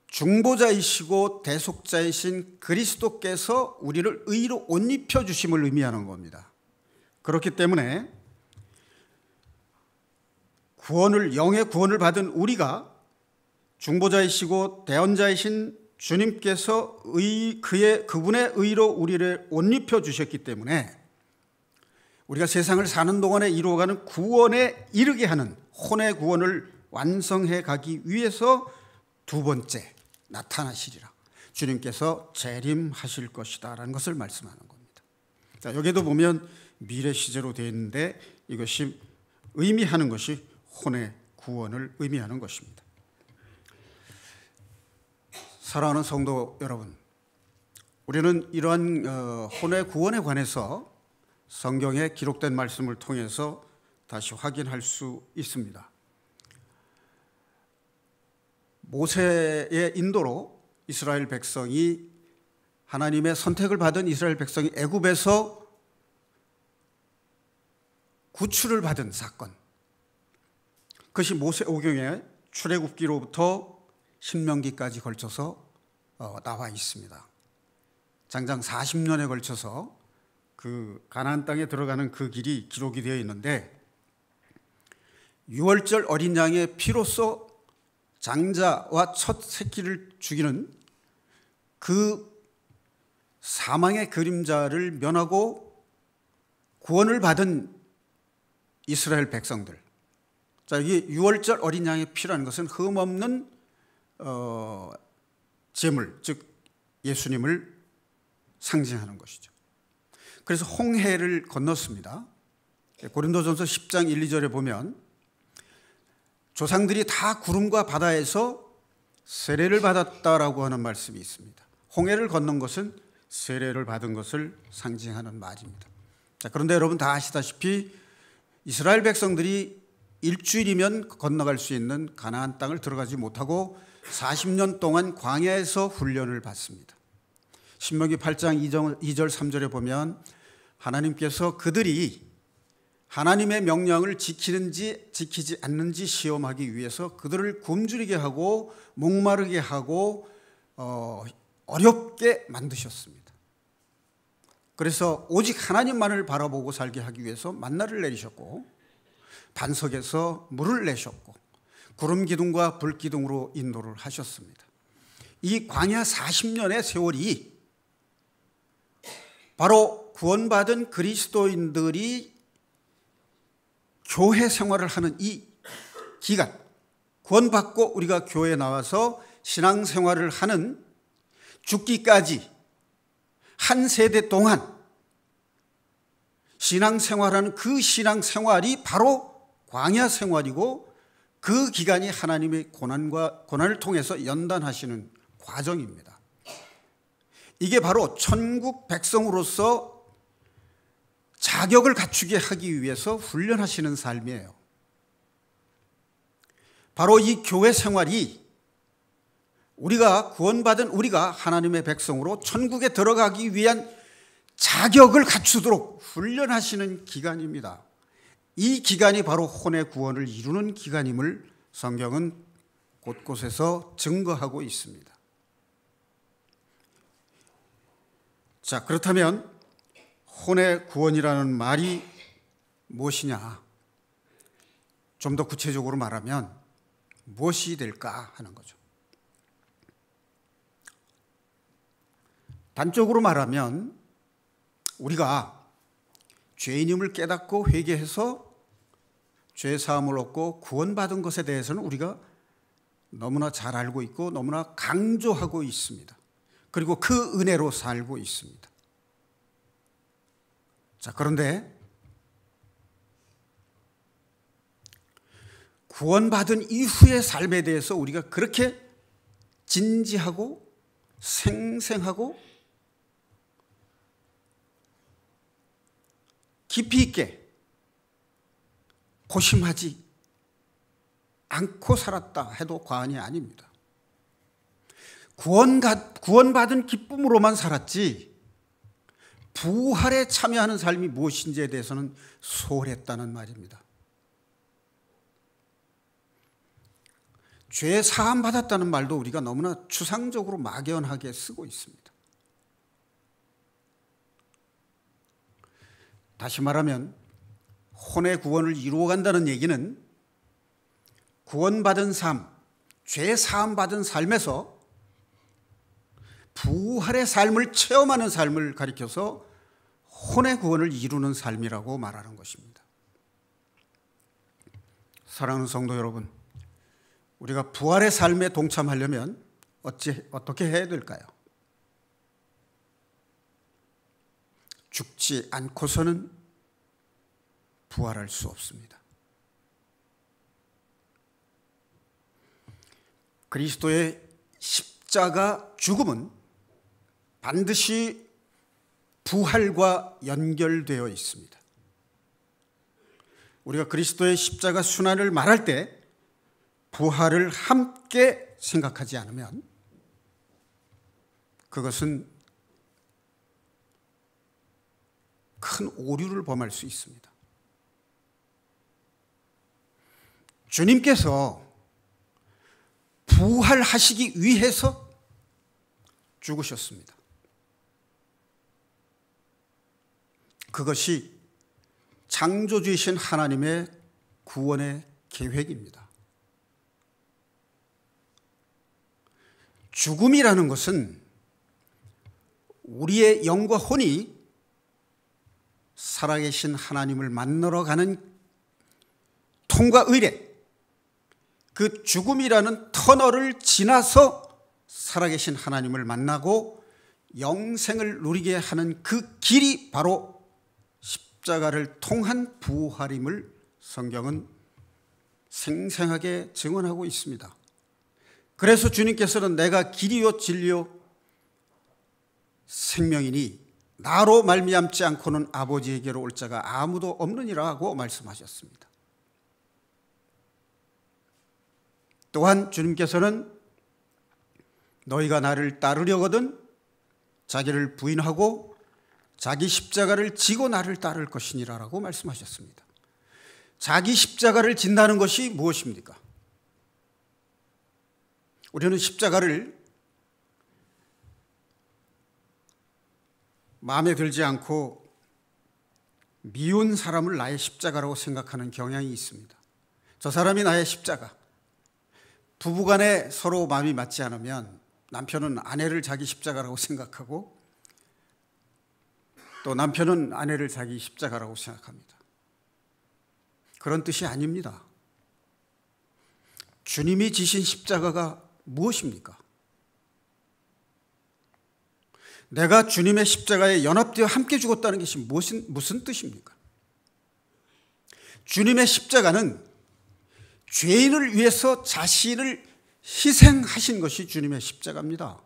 중보자이시고 대속자이신 그리스도께서 우리를 의로 옷 입혀 주심을 의미하는 겁니다. 그렇기 때문에 영의 구원을 받은 우리가 중보자이시고 대언자이신 주님께서 그분의 의로 우리를 옷 입혀 주셨기 때문에 우리가 세상을 사는 동안에 이루어가는 구원에 이르게 하는 혼의 구원을 완성해 가기 위해서 두 번째 나타나시리라. 주님께서 재림하실 것이다 라는 것을 말씀하는 겁니다. 자, 여기도 보면 미래 시제로 되어 있는데 이것이 의미하는 것이 혼의 구원을 의미하는 것입니다. 사랑하는 성도 여러분, 우리는 이러한 혼의 구원에 관해서 성경에 기록된 말씀을 통해서 다시 확인할 수 있습니다. 모세의 인도로 이스라엘 백성이, 하나님의 선택을 받은 이스라엘 백성이 애굽에서 구출을 받은 사건, 그것이 모세오경의 출애굽기로부터 신명기까지 걸쳐서 나와 있습니다. 장장 40년에 걸쳐서 그 가나안 땅에 들어가는 그 길이 기록이 되어 있는데, 유월절 어린 양의 피로써 장자와 첫 새끼를 죽이는 그 사망의 그림자를 면하고 구원을 받은 이스라엘 백성들. 자, 여기 유월절 어린 양의 피라는 것은 흠없는 제물, 즉 예수님을 상징하는 것이죠. 그래서 홍해를 건넜습니다. 고린도전서 10장 1, 2절에 보면 조상들이 다 구름과 바다에서 세례를 받았다라고 하는 말씀이 있습니다. 홍해를 건넌 것은 세례를 받은 것을 상징하는 말입니다. 자, 그런데 여러분 다 아시다시피 이스라엘 백성들이 일주일이면 건너갈 수 있는 가나안 땅을 들어가지 못하고 40년 동안 광야에서 훈련을 받습니다. 신명기 8장 2절 3절에 보면 하나님께서 그들이 하나님의 명령을 지키는지 지키지 않는지 시험하기 위해서 그들을 굶주리게 하고 목마르게 하고 어렵게 만드셨습니다. 그래서 오직 하나님만을 바라보고 살게 하기 위해서 만나를 내리셨고 반석에서 물을 내셨고 구름 기둥과 불 기둥으로 인도를 하셨습니다. 이 광야 40년의 세월이 바로 구원받은 그리스도인들이 교회 생활을 하는 이 기간, 구원받고 우리가 교회에 나와서 신앙생활을 하는 죽기까지 한 세대 동안 신앙생활하는 그 신앙생활이 바로 광야 생활이고 그 기간이 하나님의 고난을 통해서 연단하시는 과정입니다. 이게 바로 천국 백성으로서 자격을 갖추게 하기 위해서 훈련하시는 삶이에요. 바로 이 교회 생활이 우리가 구원받은 우리가 하나님의 백성으로 천국에 들어가기 위한 자격을 갖추도록 훈련하시는 기간입니다. 이 기간이 바로 혼의 구원을 이루는 기간임을 성경은 곳곳에서 증거하고 있습니다. 자, 그렇다면 혼의 구원이라는 말이 무엇이냐? 좀 더 구체적으로 말하면 무엇이 될까 하는 거죠. 단적으로 말하면 우리가 죄인임을 깨닫고 회개해서 죄 사함을 얻고 구원받은 것에 대해서는 우리가 너무나 잘 알고 있고 너무나 강조하고 있습니다. 그리고 그 은혜로 살고 있습니다. 자, 그런데 구원받은 이후의 삶에 대해서 우리가 그렇게 진지하고 생생하고 깊이 있게 고심하지 않고 살았다 해도 과언이 아닙니다. 구원받은 기쁨으로만 살았지 부활에 참여하는 삶이 무엇인지에 대해서는 소홀했다는 말입니다. 죄 사함 받았다는 말도 우리가 너무나 추상적으로 막연하게 쓰고 있습니다. 다시 말하면 혼의 구원을 이루어간다는 얘기는 구원받은 삶, 죄 사함 받은 삶에서 부활의 삶을 체험하는 삶을 가리켜서 혼의 구원을 이루는 삶이라고 말하는 것입니다. 사랑하는 성도 여러분, 우리가 부활의 삶에 동참하려면 어떻게 해야 될까요? 죽지 않고서는 부활할 수 없습니다. 그리스도의 십자가 죽음은 반드시 부활과 연결되어 있습니다. 우리가 그리스도의 십자가 순환을 말할 때 부활을 함께 생각하지 않으면 그것은 큰 오류를 범할 수 있습니다. 주님께서 부활하시기 위해서 죽으셨습니다. 그것이 창조주이신 하나님의 구원의 계획입니다. 죽음이라는 것은 우리의 영과 혼이 살아계신 하나님을 만나러 가는 통과 의례, 그 죽음이라는 터널을 지나서 살아계신 하나님을 만나고 영생을 누리게 하는 그 길이 바로 십자가를 통한 부활임을 성경은 생생하게 증언하고 있습니다. 그래서 주님께서는 내가 길이요 진리요 생명이니 나로 말미암지 않고는 아버지에게로 올 자가 아무도 없느니라고 말씀하셨습니다. 또한 주님께서는 너희가 나를 따르려거든 자기를 부인하고 자기 십자가를 지고 나를 따를 것이니라라고 말씀하셨습니다. 자기 십자가를 진다는 것이 무엇입니까? 우리는 십자가를 마음에 들지 않고 미운 사람을 나의 십자가라고 생각하는 경향이 있습니다. 저 사람이 나의 십자가. 부부간에 서로 마음이 맞지 않으면 남편은 아내를 자기 십자가라고 생각하고 또 남편은 아내를 자기 십자가라고 생각합니다. 그런 뜻이 아닙니다. 주님이 지신 십자가가 무엇입니까? 내가 주님의 십자가에 연합되어 함께 죽었다는 것이 무슨 뜻입니까? 주님의 십자가는 죄인을 위해서 자신을 희생하신 것이 주님의 십자가입니다.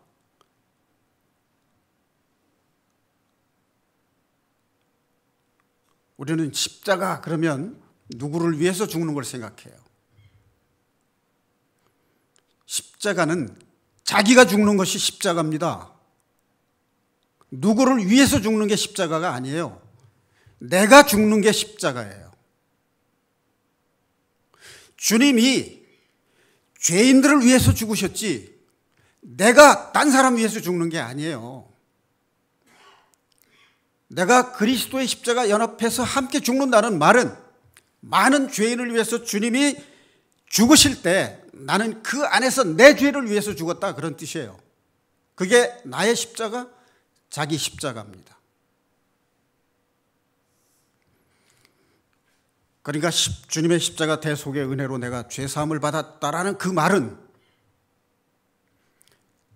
우리는 십자가 그러면 누구를 위해서 죽는 걸 생각해요. 십자가는 자기가 죽는 것이 십자가입니다. 누구를 위해서 죽는 게 십자가가 아니에요. 내가 죽는 게 십자가예요. 주님이 죄인들을 위해서 죽으셨지 내가 딴 사람 위해서 죽는 게 아니에요. 내가 그리스도의 십자가 연합해서 함께 죽는다는 말은 많은 죄인을 위해서 주님이 죽으실 때 나는 그 안에서 내 죄를 위해서 죽었다, 그런 뜻이에요. 그게 나의 십자가, 자기 십자가입니다. 그러니까 주님의 십자가 대속의 은혜로 내가 죄사함을 받았다라는 그 말은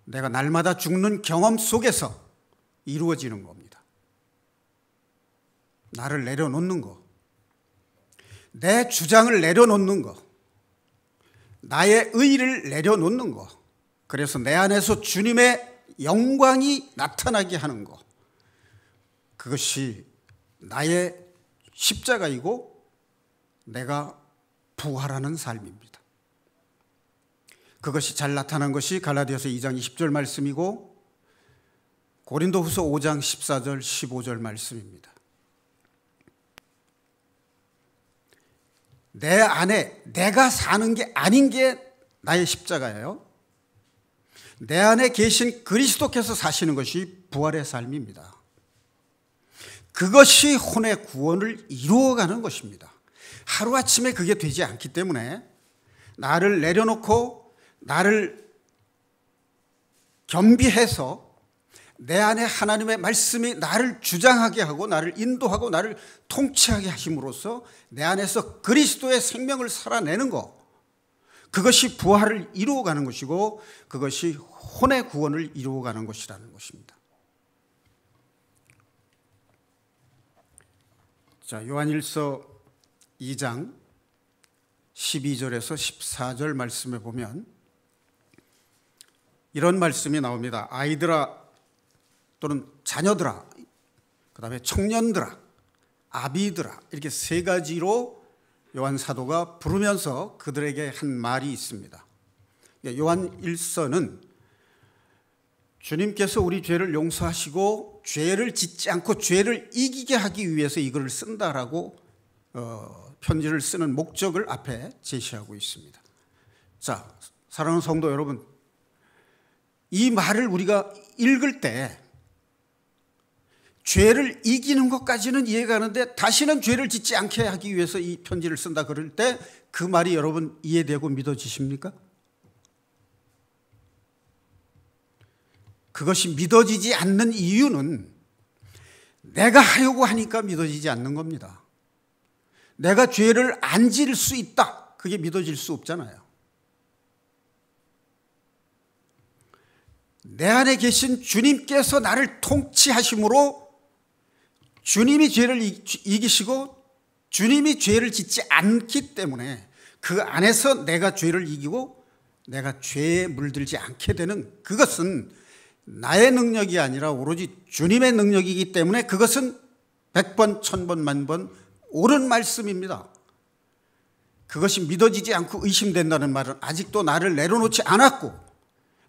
내가 날마다 죽는 경험 속에서 이루어지는 겁니다. 나를 내려놓는 거, 내 주장을 내려놓는 거, 나의 의의를 내려놓는 거, 그래서 내 안에서 주님의 영광이 나타나게 하는 거, 그것이 나의 십자가이고 내가 부활하는 삶입니다. 그것이 잘 나타난 것이 갈라디아서 2장 20절 말씀이고 고린도후서 5장 14절 15절 말씀입니다. 내 안에 내가 사는 게 아닌 게 나의 십자가예요. 내 안에 계신 그리스도께서 사시는 것이 부활의 삶입니다. 그것이 혼의 구원을 이루어가는 것입니다. 하루아침에 그게 되지 않기 때문에 나를 내려놓고 나를 겸비해서 내 안에 하나님의 말씀이 나를 주장하게 하고 나를 인도하고 나를 통치하게 하심으로써 내 안에서 그리스도의 생명을 살아내는 것, 그것이 부활을 이루어가는 것이고 그것이 혼의 구원을 이루어가는 것이라는 것입니다. 자, 요한일서 2장 12절에서 14절 말씀에 보면 이런 말씀이 나옵니다. 아이들아 또는 자녀들아, 그 다음에 청년들아, 아비들아, 이렇게 세 가지로 요한 사도가 부르면서 그들에게 한 말이 있습니다. 요한 1서는 주님께서 우리 죄를 용서하시고 죄를 짓지 않고 죄를 이기게 하기 위해서 이걸 쓴다라고 편지를 쓰는 목적을 앞에 제시하고 있습니다. 자, 사랑하는 성도 여러분, 이 말을 우리가 읽을 때 죄를 이기는 것까지는 이해가 가는데 다시는 죄를 짓지 않게 하기 위해서 이 편지를 쓴다 그럴 때 그 말이 여러분 이해되고 믿어지십니까? 그것이 믿어지지 않는 이유는 내가 하려고 하니까 믿어지지 않는 겁니다. 내가 죄를 안 지을 수 있다, 그게 믿어질 수 없잖아요. 내 안에 계신 주님께서 나를 통치하심으로 주님이 죄를 이기시고 주님이 죄를 짓지 않기 때문에 그 안에서 내가 죄를 이기고 내가 죄에 물들지 않게 되는, 그것은 나의 능력이 아니라 오로지 주님의 능력이기 때문에 그것은 100번, 1000번, 만번 옳은 말씀입니다. 그것이 믿어지지 않고 의심된다는 말은 아직도 나를 내려놓지 않았고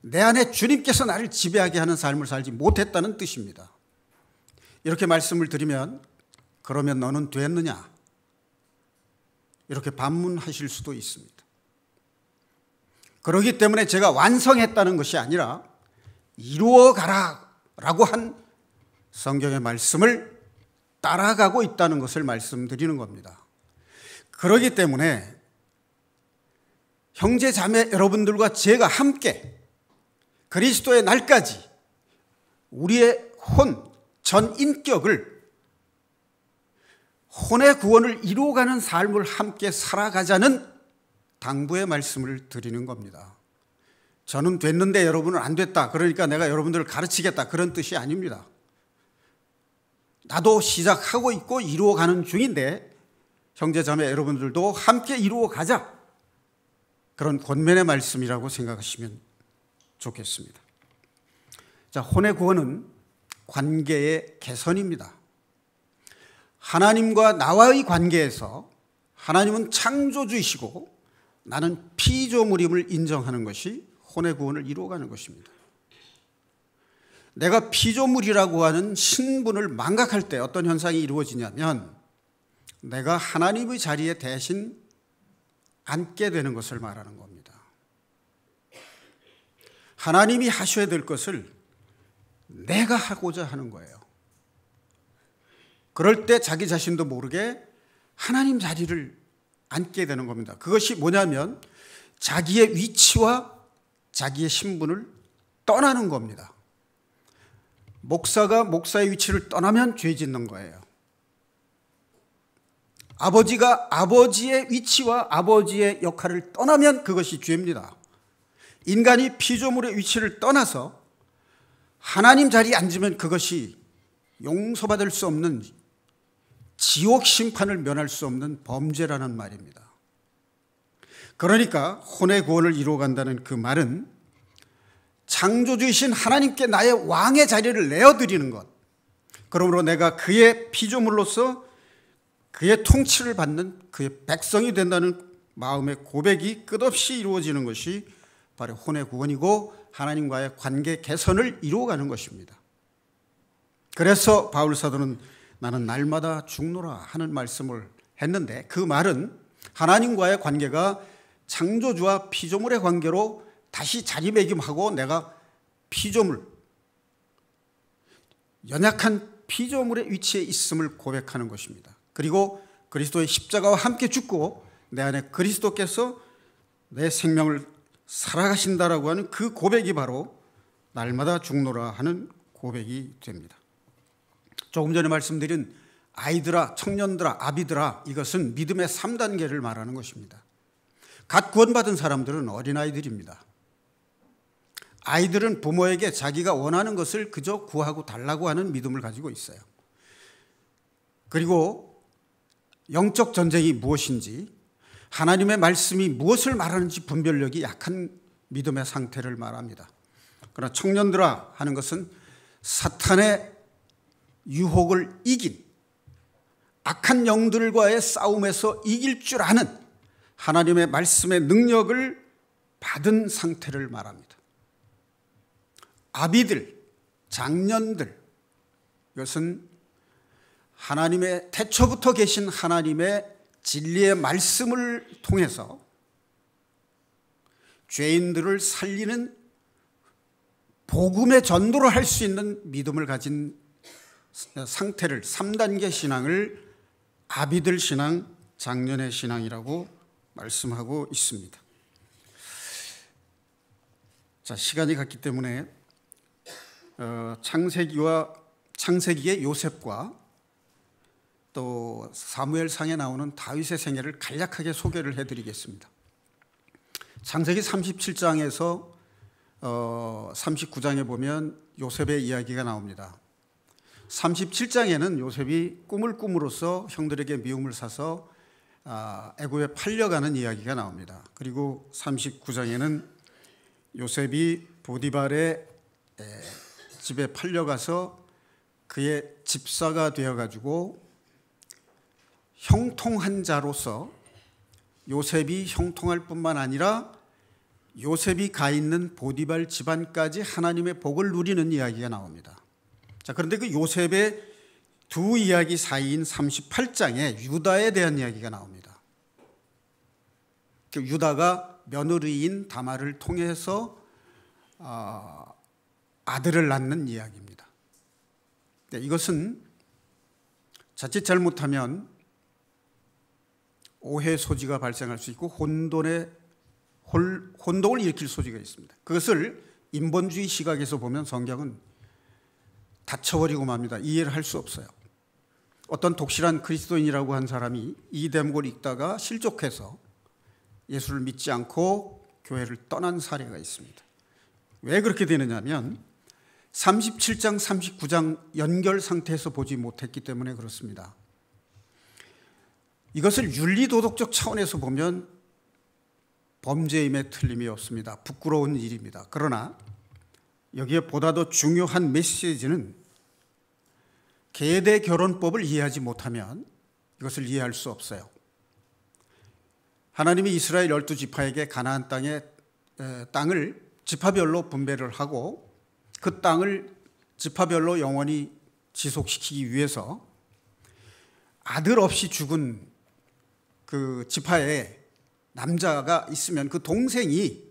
내 안에 주님께서 나를 지배하게 하는 삶을 살지 못했다는 뜻입니다. 이렇게 말씀을 드리면 그러면 너는 됐느냐? 이렇게 반문하실 수도 있습니다. 그렇기 때문에 제가 완성했다는 것이 아니라 이루어가라라고 한 성경의 말씀을 따라가고 있다는 것을 말씀드리는 겁니다. 그렇기 때문에 형제 자매 여러분들과 제가 함께 그리스도의 날까지 우리의 전 인격을 혼의 구원을 이루어가는 삶을 함께 살아가자는 당부의 말씀을 드리는 겁니다. 저는 됐는데 여러분은 안 됐다, 그러니까 내가 여러분들을 가르치겠다, 그런 뜻이 아닙니다. 나도 시작하고 있고 이루어가는 중인데 형제자매 여러분들도 함께 이루어가자, 그런 권면의 말씀이라고 생각하시면 좋겠습니다. 자, 혼의 구원은 관계의 개선입니다. 하나님과 나와의 관계에서 하나님은 창조주이시고 나는 피조물임을 인정하는 것이 혼의 구원을 이루어가는 것입니다. 내가 피조물이라고 하는 신분을 망각할 때 어떤 현상이 이루어지냐면 내가 하나님의 자리에 대신 앉게 되는 것을 말하는 겁니다. 하나님이 하셔야 될 것을 내가 하고자 하는 거예요. 그럴 때 자기 자신도 모르게 하나님 자리를 앉게 되는 겁니다. 그것이 뭐냐면 자기의 위치와 자기의 신분을 떠나는 겁니다. 목사가 목사의 위치를 떠나면 죄 짓는 거예요. 아버지가 아버지의 위치와 아버지의 역할을 떠나면 그것이 죄입니다. 인간이 피조물의 위치를 떠나서 하나님 자리에 앉으면 그것이 용서받을 수 없는, 지옥 심판을 면할 수 없는 범죄라는 말입니다. 그러니까 혼의 구원을 이루어간다는 그 말은 창조주이신 하나님께 나의 왕의 자리를 내어드리는 것, 그러므로 내가 그의 피조물로서 그의 통치를 받는 그의 백성이 된다는 마음의 고백이 끝없이 이루어지는 것이 바로 혼의 구원이고 하나님과의 관계 개선을 이루어가는 것입니다. 그래서 바울 사도는 나는 날마다 죽노라 하는 말씀을 했는데, 그 말은 하나님과의 관계가 창조주와 피조물의 관계로 다시 자리매김하고 내가 피조물, 연약한 피조물의 위치에 있음을 고백하는 것입니다. 그리고 그리스도의 십자가와 함께 죽고 내 안에 그리스도께서 내 생명을 살아가신다라고 하는 그 고백이 바로 날마다 죽노라 하는 고백이 됩니다. 조금 전에 말씀드린 아이들아, 청년들아, 아비들아, 이것은 믿음의 3단계를 말하는 것입니다. 갓 구원받은 사람들은 어린아이들입니다. 아이들은 부모에게 자기가 원하는 것을 그저 구하고 달라고 하는 믿음을 가지고 있어요. 그리고 영적 전쟁이 무엇인지, 하나님의 말씀이 무엇을 말하는지 분별력이 약한 믿음의 상태를 말합니다. 그러나 청년들아 하는 것은 사탄의 유혹을 이긴, 악한 영들과의 싸움에서 이길 줄 아는 하나님의 말씀의 능력을 받은 상태를 말합니다. 아비들, 장년들, 이것은 하나님의 태초부터 계신 하나님의 진리의 말씀을 통해서 죄인들을 살리는 복음의 전도를 할 수 있는 믿음을 가진 상태를, 3단계 신앙을 아비들 신앙, 장년의 신앙이라고 말씀하고 있습니다. 자, 시간이 갔기 때문에 창세기의 요셉과 또 사무엘상에 나오는 다윗의 생애를 간략하게 소개를 해드리겠습니다. 창세기 37장에서 39장에 보면 요셉의 이야기가 나옵니다. 37장에는 요셉이 꿈을 꿈으로써 형들에게 미움을 사서 애굽에 팔려가는 이야기가 나옵니다. 그리고 39장에는 요셉이 보디발의 집에 팔려가서 그의 집사가 되어가지고 형통한 자로서 요셉이 형통할 뿐만 아니라 요셉이 가 있는 보디발 집안까지 하나님의 복을 누리는 이야기가 나옵니다. 자, 그런데 그 요셉의 두 이야기 사이인 38장에 유다에 대한 이야기가 나옵니다. 유다가 며느리인 다말을 통해서 아들을 낳는 이야기입니다. 이것은 자칫 잘못하면 오해 소지가 발생할 수 있고 혼동을 일으킬 소지가 있습니다. 그것을 인본주의 시각에서 보면 성경은 닫혀버리고 맙니다. 이해를 할 수 없어요. 어떤 독실한 그리스도인이라고 한 사람이 이 대목을 읽다가 실족해서 예수를 믿지 않고 교회를 떠난 사례가 있습니다. 왜 그렇게 되느냐 하면 37장, 39장 연결 상태에서 보지 못했기 때문에 그렇습니다. 이것을 윤리도덕적 차원에서 보면 범죄임에 틀림이 없습니다. 부끄러운 일입니다. 그러나 여기에 보다 더 중요한 메시지는 계대 결혼법을 이해하지 못하면 이것을 이해할 수 없어요. 하나님이 이스라엘 12지파에게 가나안 땅을 지파별로 분배를 하고 그 땅을 지파별로 영원히 지속시키기 위해서 아들 없이 죽은 그 지파에 남자가 있으면 그 동생이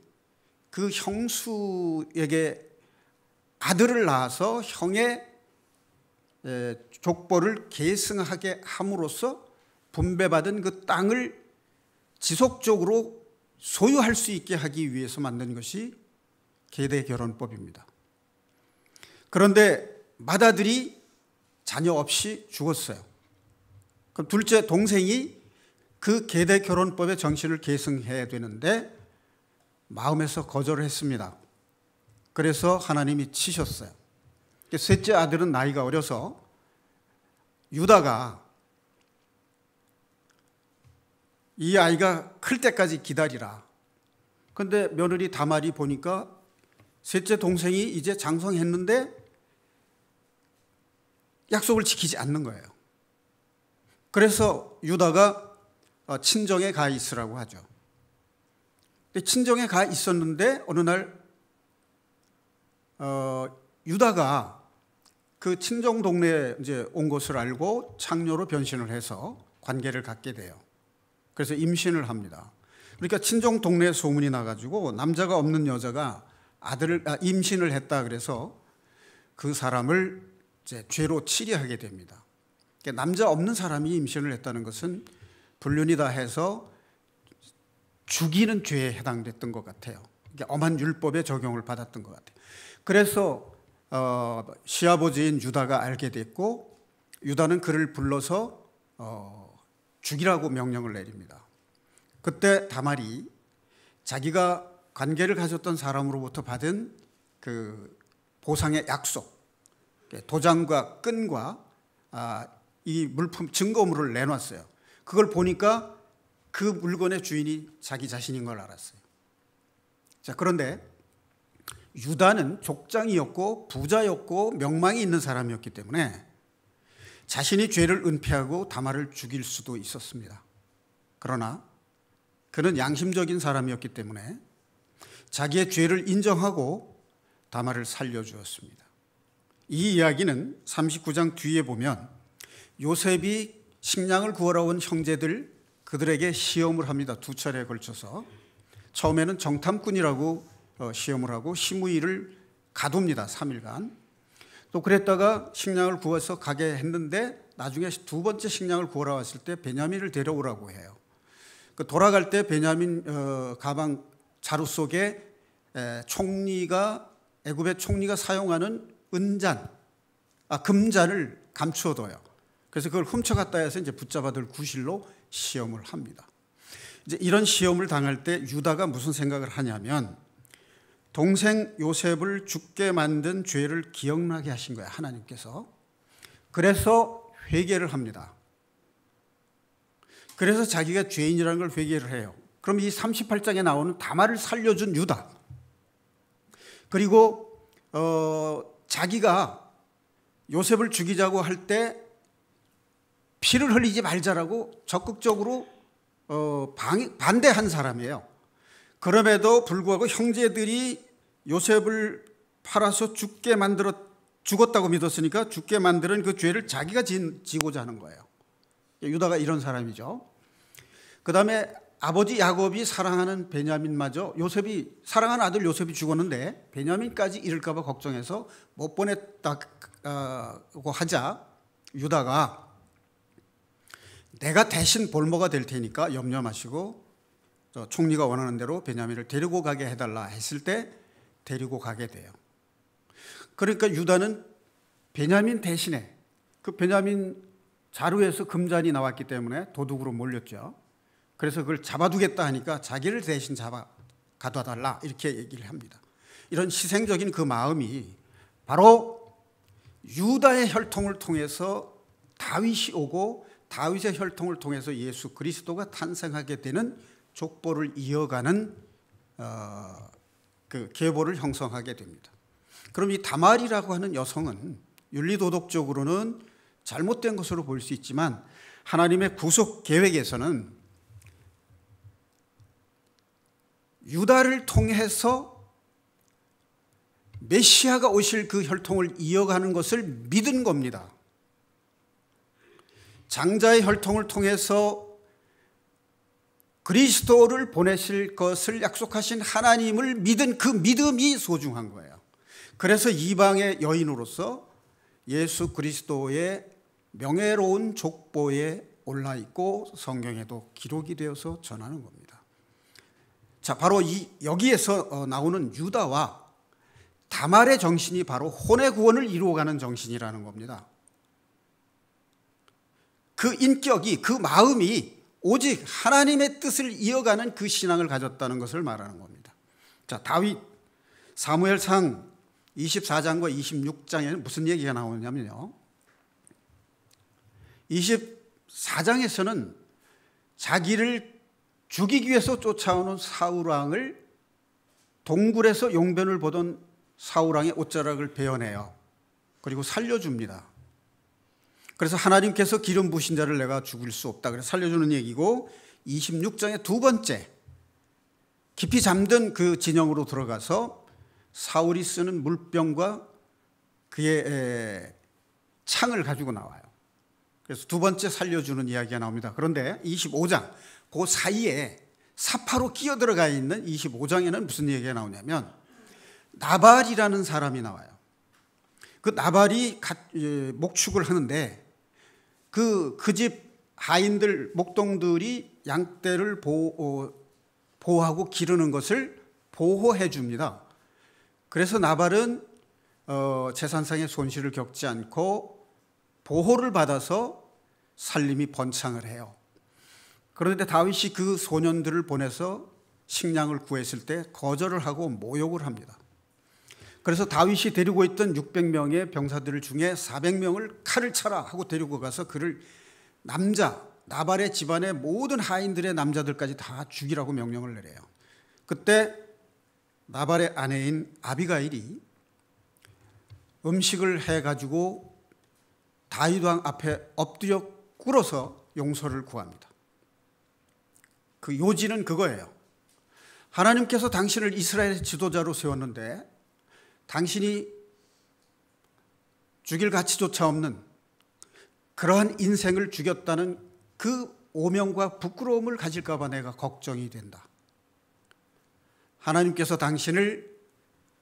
그 형수에게 아들을 낳아서 형의 족보를 계승하게 함으로써 분배받은 그 땅을 지속적으로 소유할 수 있게 하기 위해서 만든 것이 계대결혼법입니다. 그런데 맏아들이 자녀 없이 죽었어요. 그럼 둘째 동생이 그 계대결혼법의 정신을 계승해야 되는데 마음에서 거절을 했습니다. 그래서 하나님이 치셨어요. 셋째 아들은 나이가 어려서 유다가 이 아이가 클 때까지 기다리라. 그런데 며느리 다말이 보니까 셋째 동생이 이제 장성했는데 약속을 지키지 않는 거예요. 그래서 유다가 친정에 가 있으라고 하죠. 근데 친정에 가 있었는데 어느 날 유다가 그 친정 동네에 이제 온 것을 알고 창녀로 변신을 해서 관계를 갖게 돼요. 그래서 임신을 합니다. 그러니까 친정 동네에 소문이 나가지고 남자가 없는 여자가 임신을 했다 그래서 그 사람을 이제 죄로 치리하게 됩니다. 그러니까 남자 없는 사람이 임신을 했다는 것은 불륜이다 해서 죽이는 죄에 해당됐던 것 같아요. 그러니까 엄한 율법의 적용을 받았던 것 같아요. 그래서 시아버지인 유다가 알게 됐고 유다는 그를 불러서 죽이라고 명령을 내립니다. 그때 다말이 자기가 관계를 가졌던 사람으로부터 받은 그 보상의 약속, 도장과 끈과 이 물품 증거물을 내놨어요. 그걸 보니까 그 물건의 주인이 자기 자신인 걸 알았어요. 자, 그런데 유다는 족장이었고 부자였고 명망이 있는 사람이었기 때문에 자신이 죄를 은폐하고 다말을 죽일 수도 있었습니다. 그러나 그는 양심적인 사람이었기 때문에 자기의 죄를 인정하고 다말을 살려주었습니다. 이 이야기는 39장 뒤에 보면 요셉이 식량을 구하러 온 형제들 그들에게 시험을 합니다. 두 차례에 걸쳐서. 처음에는 정탐꾼이라고 시험을 하고 시므이를 가둡니다. 3일간. 또 그랬다가 식량을 구해서 가게 했는데 나중에 두 번째 식량을 구하러 왔을 때 베냐민을 데려오라고 해요. 돌아갈 때 베냐민 가방 자루 속에 애굽의 총리가 사용하는 금잔을 감추어둬요. 그래서 그걸 훔쳐갔다 해서 이제 붙잡아들 구실로 시험을 합니다. 이제 이런 시험을 당할 때 유다가 무슨 생각을 하냐면 동생 요셉을 죽게 만든 죄를 기억나게 하신 거야, 하나님께서. 그래서 회개를 합니다. 그래서 자기가 죄인이라는 걸 회개를 해요. 그럼 이 38장에 나오는 다말을 살려준 유다, 그리고 자기가 요셉을 죽이자고 할 때 피를 흘리지 말자라고 적극적으로 반대한 사람이에요. 그럼에도 불구하고 형제들이 요셉을 팔아서 죽게 만들었던 죽었다고 믿었으니까 죽게 만드는 그 죄를 자기가 지고자 하는 거예요. 유다가 이런 사람이죠. 그 다음에 아버지 야곱이 사랑하는 베냐민마저 요셉이 사랑하는 아들 요셉이 죽었는데 베냐민까지 잃을까 봐 걱정해서 못 보냈다고 하자 유다가 내가 대신 볼모가 될 테니까 염려 마시고 총리가 원하는 대로 베냐민을 데리고 가게 해달라 했을 때 데리고 가게 돼요. 그러니까 유다는 베냐민 대신에 그 베냐민 자루에서 금잔이 나왔기 때문에 도둑으로 몰렸죠. 그래서 그걸 잡아두겠다 하니까 자기를 대신 잡아 가둬 달라 이렇게 얘기를 합니다. 이런 희생적인 그 마음이 바로 유다의 혈통을 통해서 다윗이 오고 다윗의 혈통을 통해서 예수 그리스도가 탄생하게 되는 족보를 이어가는 그 계보를 형성하게 됩니다. 그럼 이 다말이라고 하는 여성은 윤리도덕적으로는 잘못된 것으로 볼 수 있지만 하나님의 구속 계획에서는 유다를 통해서 메시아가 오실 그 혈통을 이어가는 것을 믿은 겁니다. 장자의 혈통을 통해서 그리스도를 보내실 것을 약속하신 하나님을 믿은 그 믿음이 소중한 거예요. 그래서 이방의 여인으로서 예수 그리스도의 명예로운 족보에 올라 있고 성경에도 기록이 되어서 전하는 겁니다. 자, 바로 여기에서 나오는 유다와 다말의 정신이 바로 혼의 구원을 이루어가는 정신이라는 겁니다. 그 인격이, 그 마음이 오직 하나님의 뜻을 이어가는 그 신앙을 가졌다는 것을 말하는 겁니다. 자, 다윗 사무엘상 24장과 26장에는 무슨 얘기가 나오냐면요, 24장에서는 자기를 죽이기 위해서 쫓아오는 사울왕을 동굴에서 용변을 보던 사울왕의 옷자락을 베어내요. 그리고 살려줍니다. 그래서 하나님께서 기름 부으신 자를 내가 죽일 수 없다, 그래서 살려주는 얘기고, 26장의 두 번째 깊이 잠든 그 진영으로 들어가서 사울이 쓰는 물병과 그의 창을 가지고 나와요. 그래서 두 번째 살려주는 이야기가 나옵니다. 그런데 25장 그 사이에 사파로 끼어들어가 있는 25장에는 무슨 얘기가 나오냐면 나발이라는 사람이 나와요. 그 나발이 목축을 하는데 그 집 하인들, 목동들이 양떼를 보호하고 기르는 것을 보호해 줍니다. 그래서 나발은 재산상의 손실을 겪지 않고 보호를 받아서 살림이 번창을 해요. 그런데 다윗이 그 소년들을 보내서 식량을 구했을 때 거절을 하고 모욕을 합니다. 그래서 다윗이 데리고 있던 600명의 병사들 중에 400명을 칼을 차라 하고 데리고 가서 그를 나발의 집안의 모든 하인들의 남자들까지 다 죽이라고 명령을 내려요. 그때 나발의 아내인 아비가일이 음식을 해가지고 다윗 왕 앞에 엎드려 꿇어서 용서를 구합니다. 그 요지는 그거예요. 하나님께서 당신을 이스라엘의 지도자로 세웠는데 당신이 죽일 가치조차 없는 그러한 인생을 죽였다는 그 오명과 부끄러움을 가질까 봐 내가 걱정이 된다. 하나님께서 당신을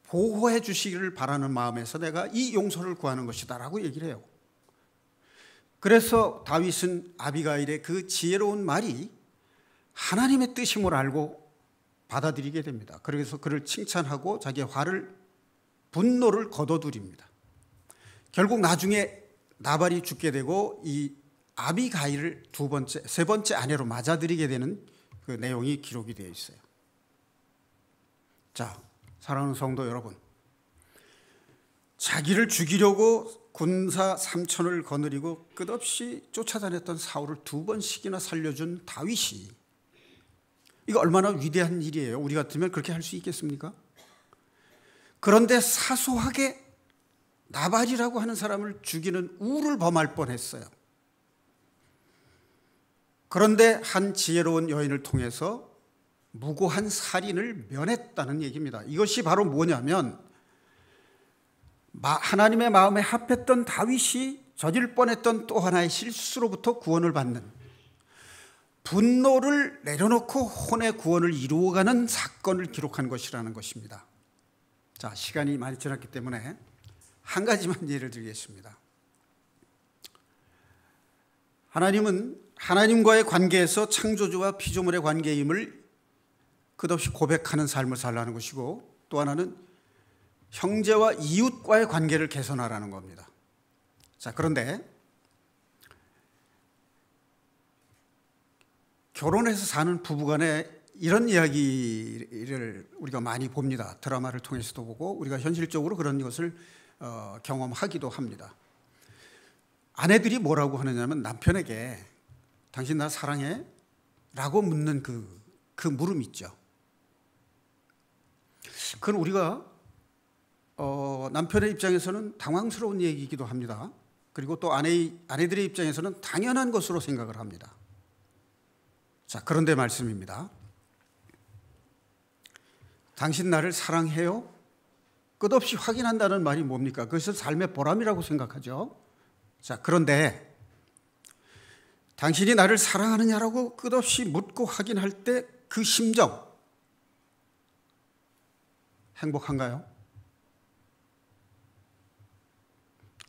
보호해 주시기를 바라는 마음에서 내가 이 용서를 구하는 것이다 라고 얘기를 해요. 그래서 다윗은 아비가일의 그 지혜로운 말이 하나님의 뜻임을 알고 받아들이게 됩니다. 그래서 그를 칭찬하고 자기의 분노를 거둬들입니다. 결국 나중에 나발이 죽게 되고 이 아비가일을 세 번째 아내로 맞아들이게 되는 그 내용이 기록이 되어 있어요. 자, 사랑하는 성도 여러분, 자기를 죽이려고 군사 3천을 거느리고 끝없이 쫓아다녔던 사울을 2번씩이나 살려준 다윗이, 이거 얼마나 위대한 일이에요. 우리 같으면 그렇게 할 수 있겠습니까? 그런데 사소하게 나발이라고 하는 사람을 죽이는 우를 범할 뻔했어요. 그런데 한 지혜로운 여인을 통해서 무고한 살인을 면했다는 얘기입니다. 이것이 바로 뭐냐면 하나님의 마음에 합했던 다윗이 저질 뻔했던 또 하나의 실수로부터 구원을 받는, 분노를 내려놓고 혼의 구원을 이루어가는 사건을 기록한 것이라는 것입니다. 자, 시간이 많이 지났기 때문에 한 가지만 예를 들겠습니다. 하나님은 하나님과의 관계에서 창조주와 피조물의 관계임을 끝없이 고백하는 삶을 살라는 것이고, 또 하나는 형제와 이웃과의 관계를 개선하라는 겁니다. 자, 그런데 결혼해서 사는 부부간에 이런 이야기를 우리가 많이 봅니다. 드라마를 통해서도 보고 우리가 현실적으로 그런 것을 경험하기도 합니다. 아내들이 뭐라고 하느냐면 남편에게 당신 나 사랑해? 라고 묻는 그 물음 있죠. 그건 우리가 남편의 입장에서는 당황스러운 얘기이기도 합니다. 그리고 또 아내들의 입장에서는 당연한 것으로 생각을 합니다. 자, 그런데 말씀입니다. 당신 나를 사랑해요? 끝없이 확인한다는 말이 뭡니까? 그것은 삶의 보람이라고 생각하죠. 자, 그런데 당신이 나를 사랑하느냐라고 끝없이 묻고 확인할 때 그 심정, 행복한가요?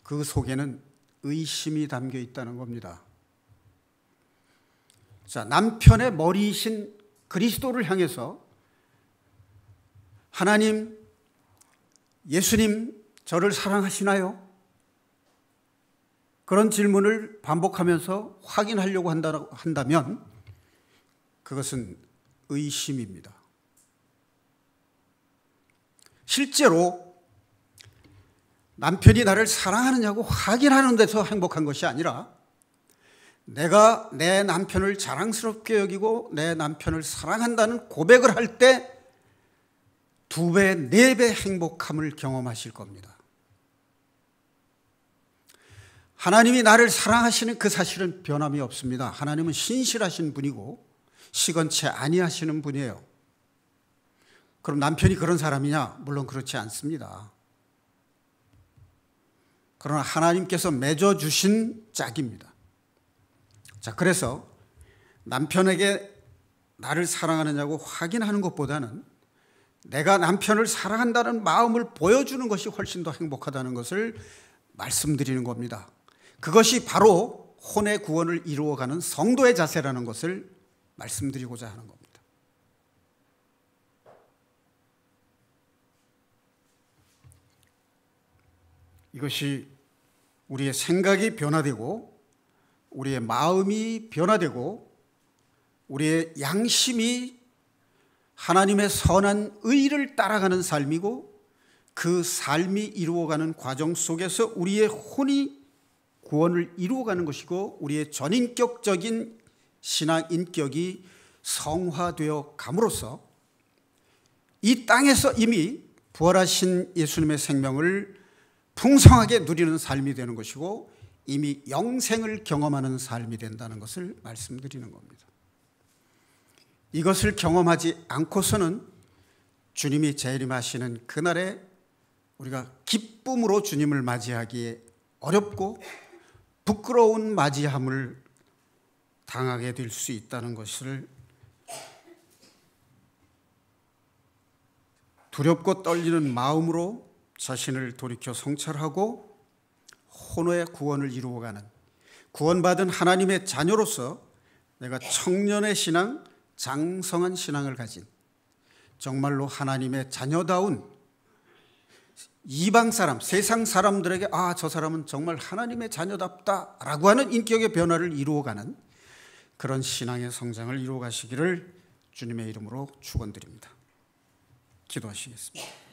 그 속에는 의심이 담겨 있다는 겁니다. 자, 남편의 머리이신 그리스도를 향해서 하나님, 예수님, 저를 사랑하시나요? 그런 질문을 반복하면서 확인하려고 한다면 그것은 의심입니다. 실제로 남편이 나를 사랑하느냐고 확인하는 데서 행복한 것이 아니라 내가 내 남편을 자랑스럽게 여기고 내 남편을 사랑한다는 고백을 할 때 2배, 4배 행복함을 경험하실 겁니다. 하나님이 나를 사랑하시는 그 사실은 변함이 없습니다. 하나님은 신실하신 분이고 시건치 아니하시는 분이에요. 그럼 남편이 그런 사람이냐? 물론 그렇지 않습니다. 그러나 하나님께서 맺어주신 짝입니다. 자, 그래서 남편에게 나를 사랑하느냐고 확인하는 것보다는 내가 남편을 사랑한다는 마음을 보여주는 것이 훨씬 더 행복하다는 것을 말씀드리는 겁니다. 그것이 바로 혼의 구원을 이루어가는 성도의 자세라는 것을 말씀드리고자 하는 겁니다. 이것이 우리의 생각이 변화되고 우리의 마음이 변화되고 우리의 양심이 하나님의 선한 의를 따라가는 삶이고 그 삶이 이루어가는 과정 속에서 우리의 혼이 구원을 이루어가는 것이고 우리의 전인격적인 신앙 인격이 성화되어 감으로써 이 땅에서 이미 부활하신 예수님의 생명을 풍성하게 누리는 삶이 되는 것이고 이미 영생을 경험하는 삶이 된다는 것을 말씀드리는 겁니다. 이것을 경험하지 않고서는 주님이 재림하시는 그날에 우리가 기쁨으로 주님을 맞이하기에 어렵고 부끄러운 맞이함을 당하게 될 수 있다는 것을 두렵고 떨리는 마음으로 자신을 돌이켜 성찰하고 혼의 구원을 이루어가는 구원받은 하나님의 자녀로서 내가 청년의 신앙, 장성한 신앙을 가진 정말로 하나님의 자녀다운 이방 사람, 세상 사람들에게 아, 저 사람은 정말 하나님의 자녀답다라고 하는 인격의 변화를 이루어가는 그런 신앙의 성장을 이루어가시기를 주님의 이름으로 축원드립니다. 기도하시겠습니다.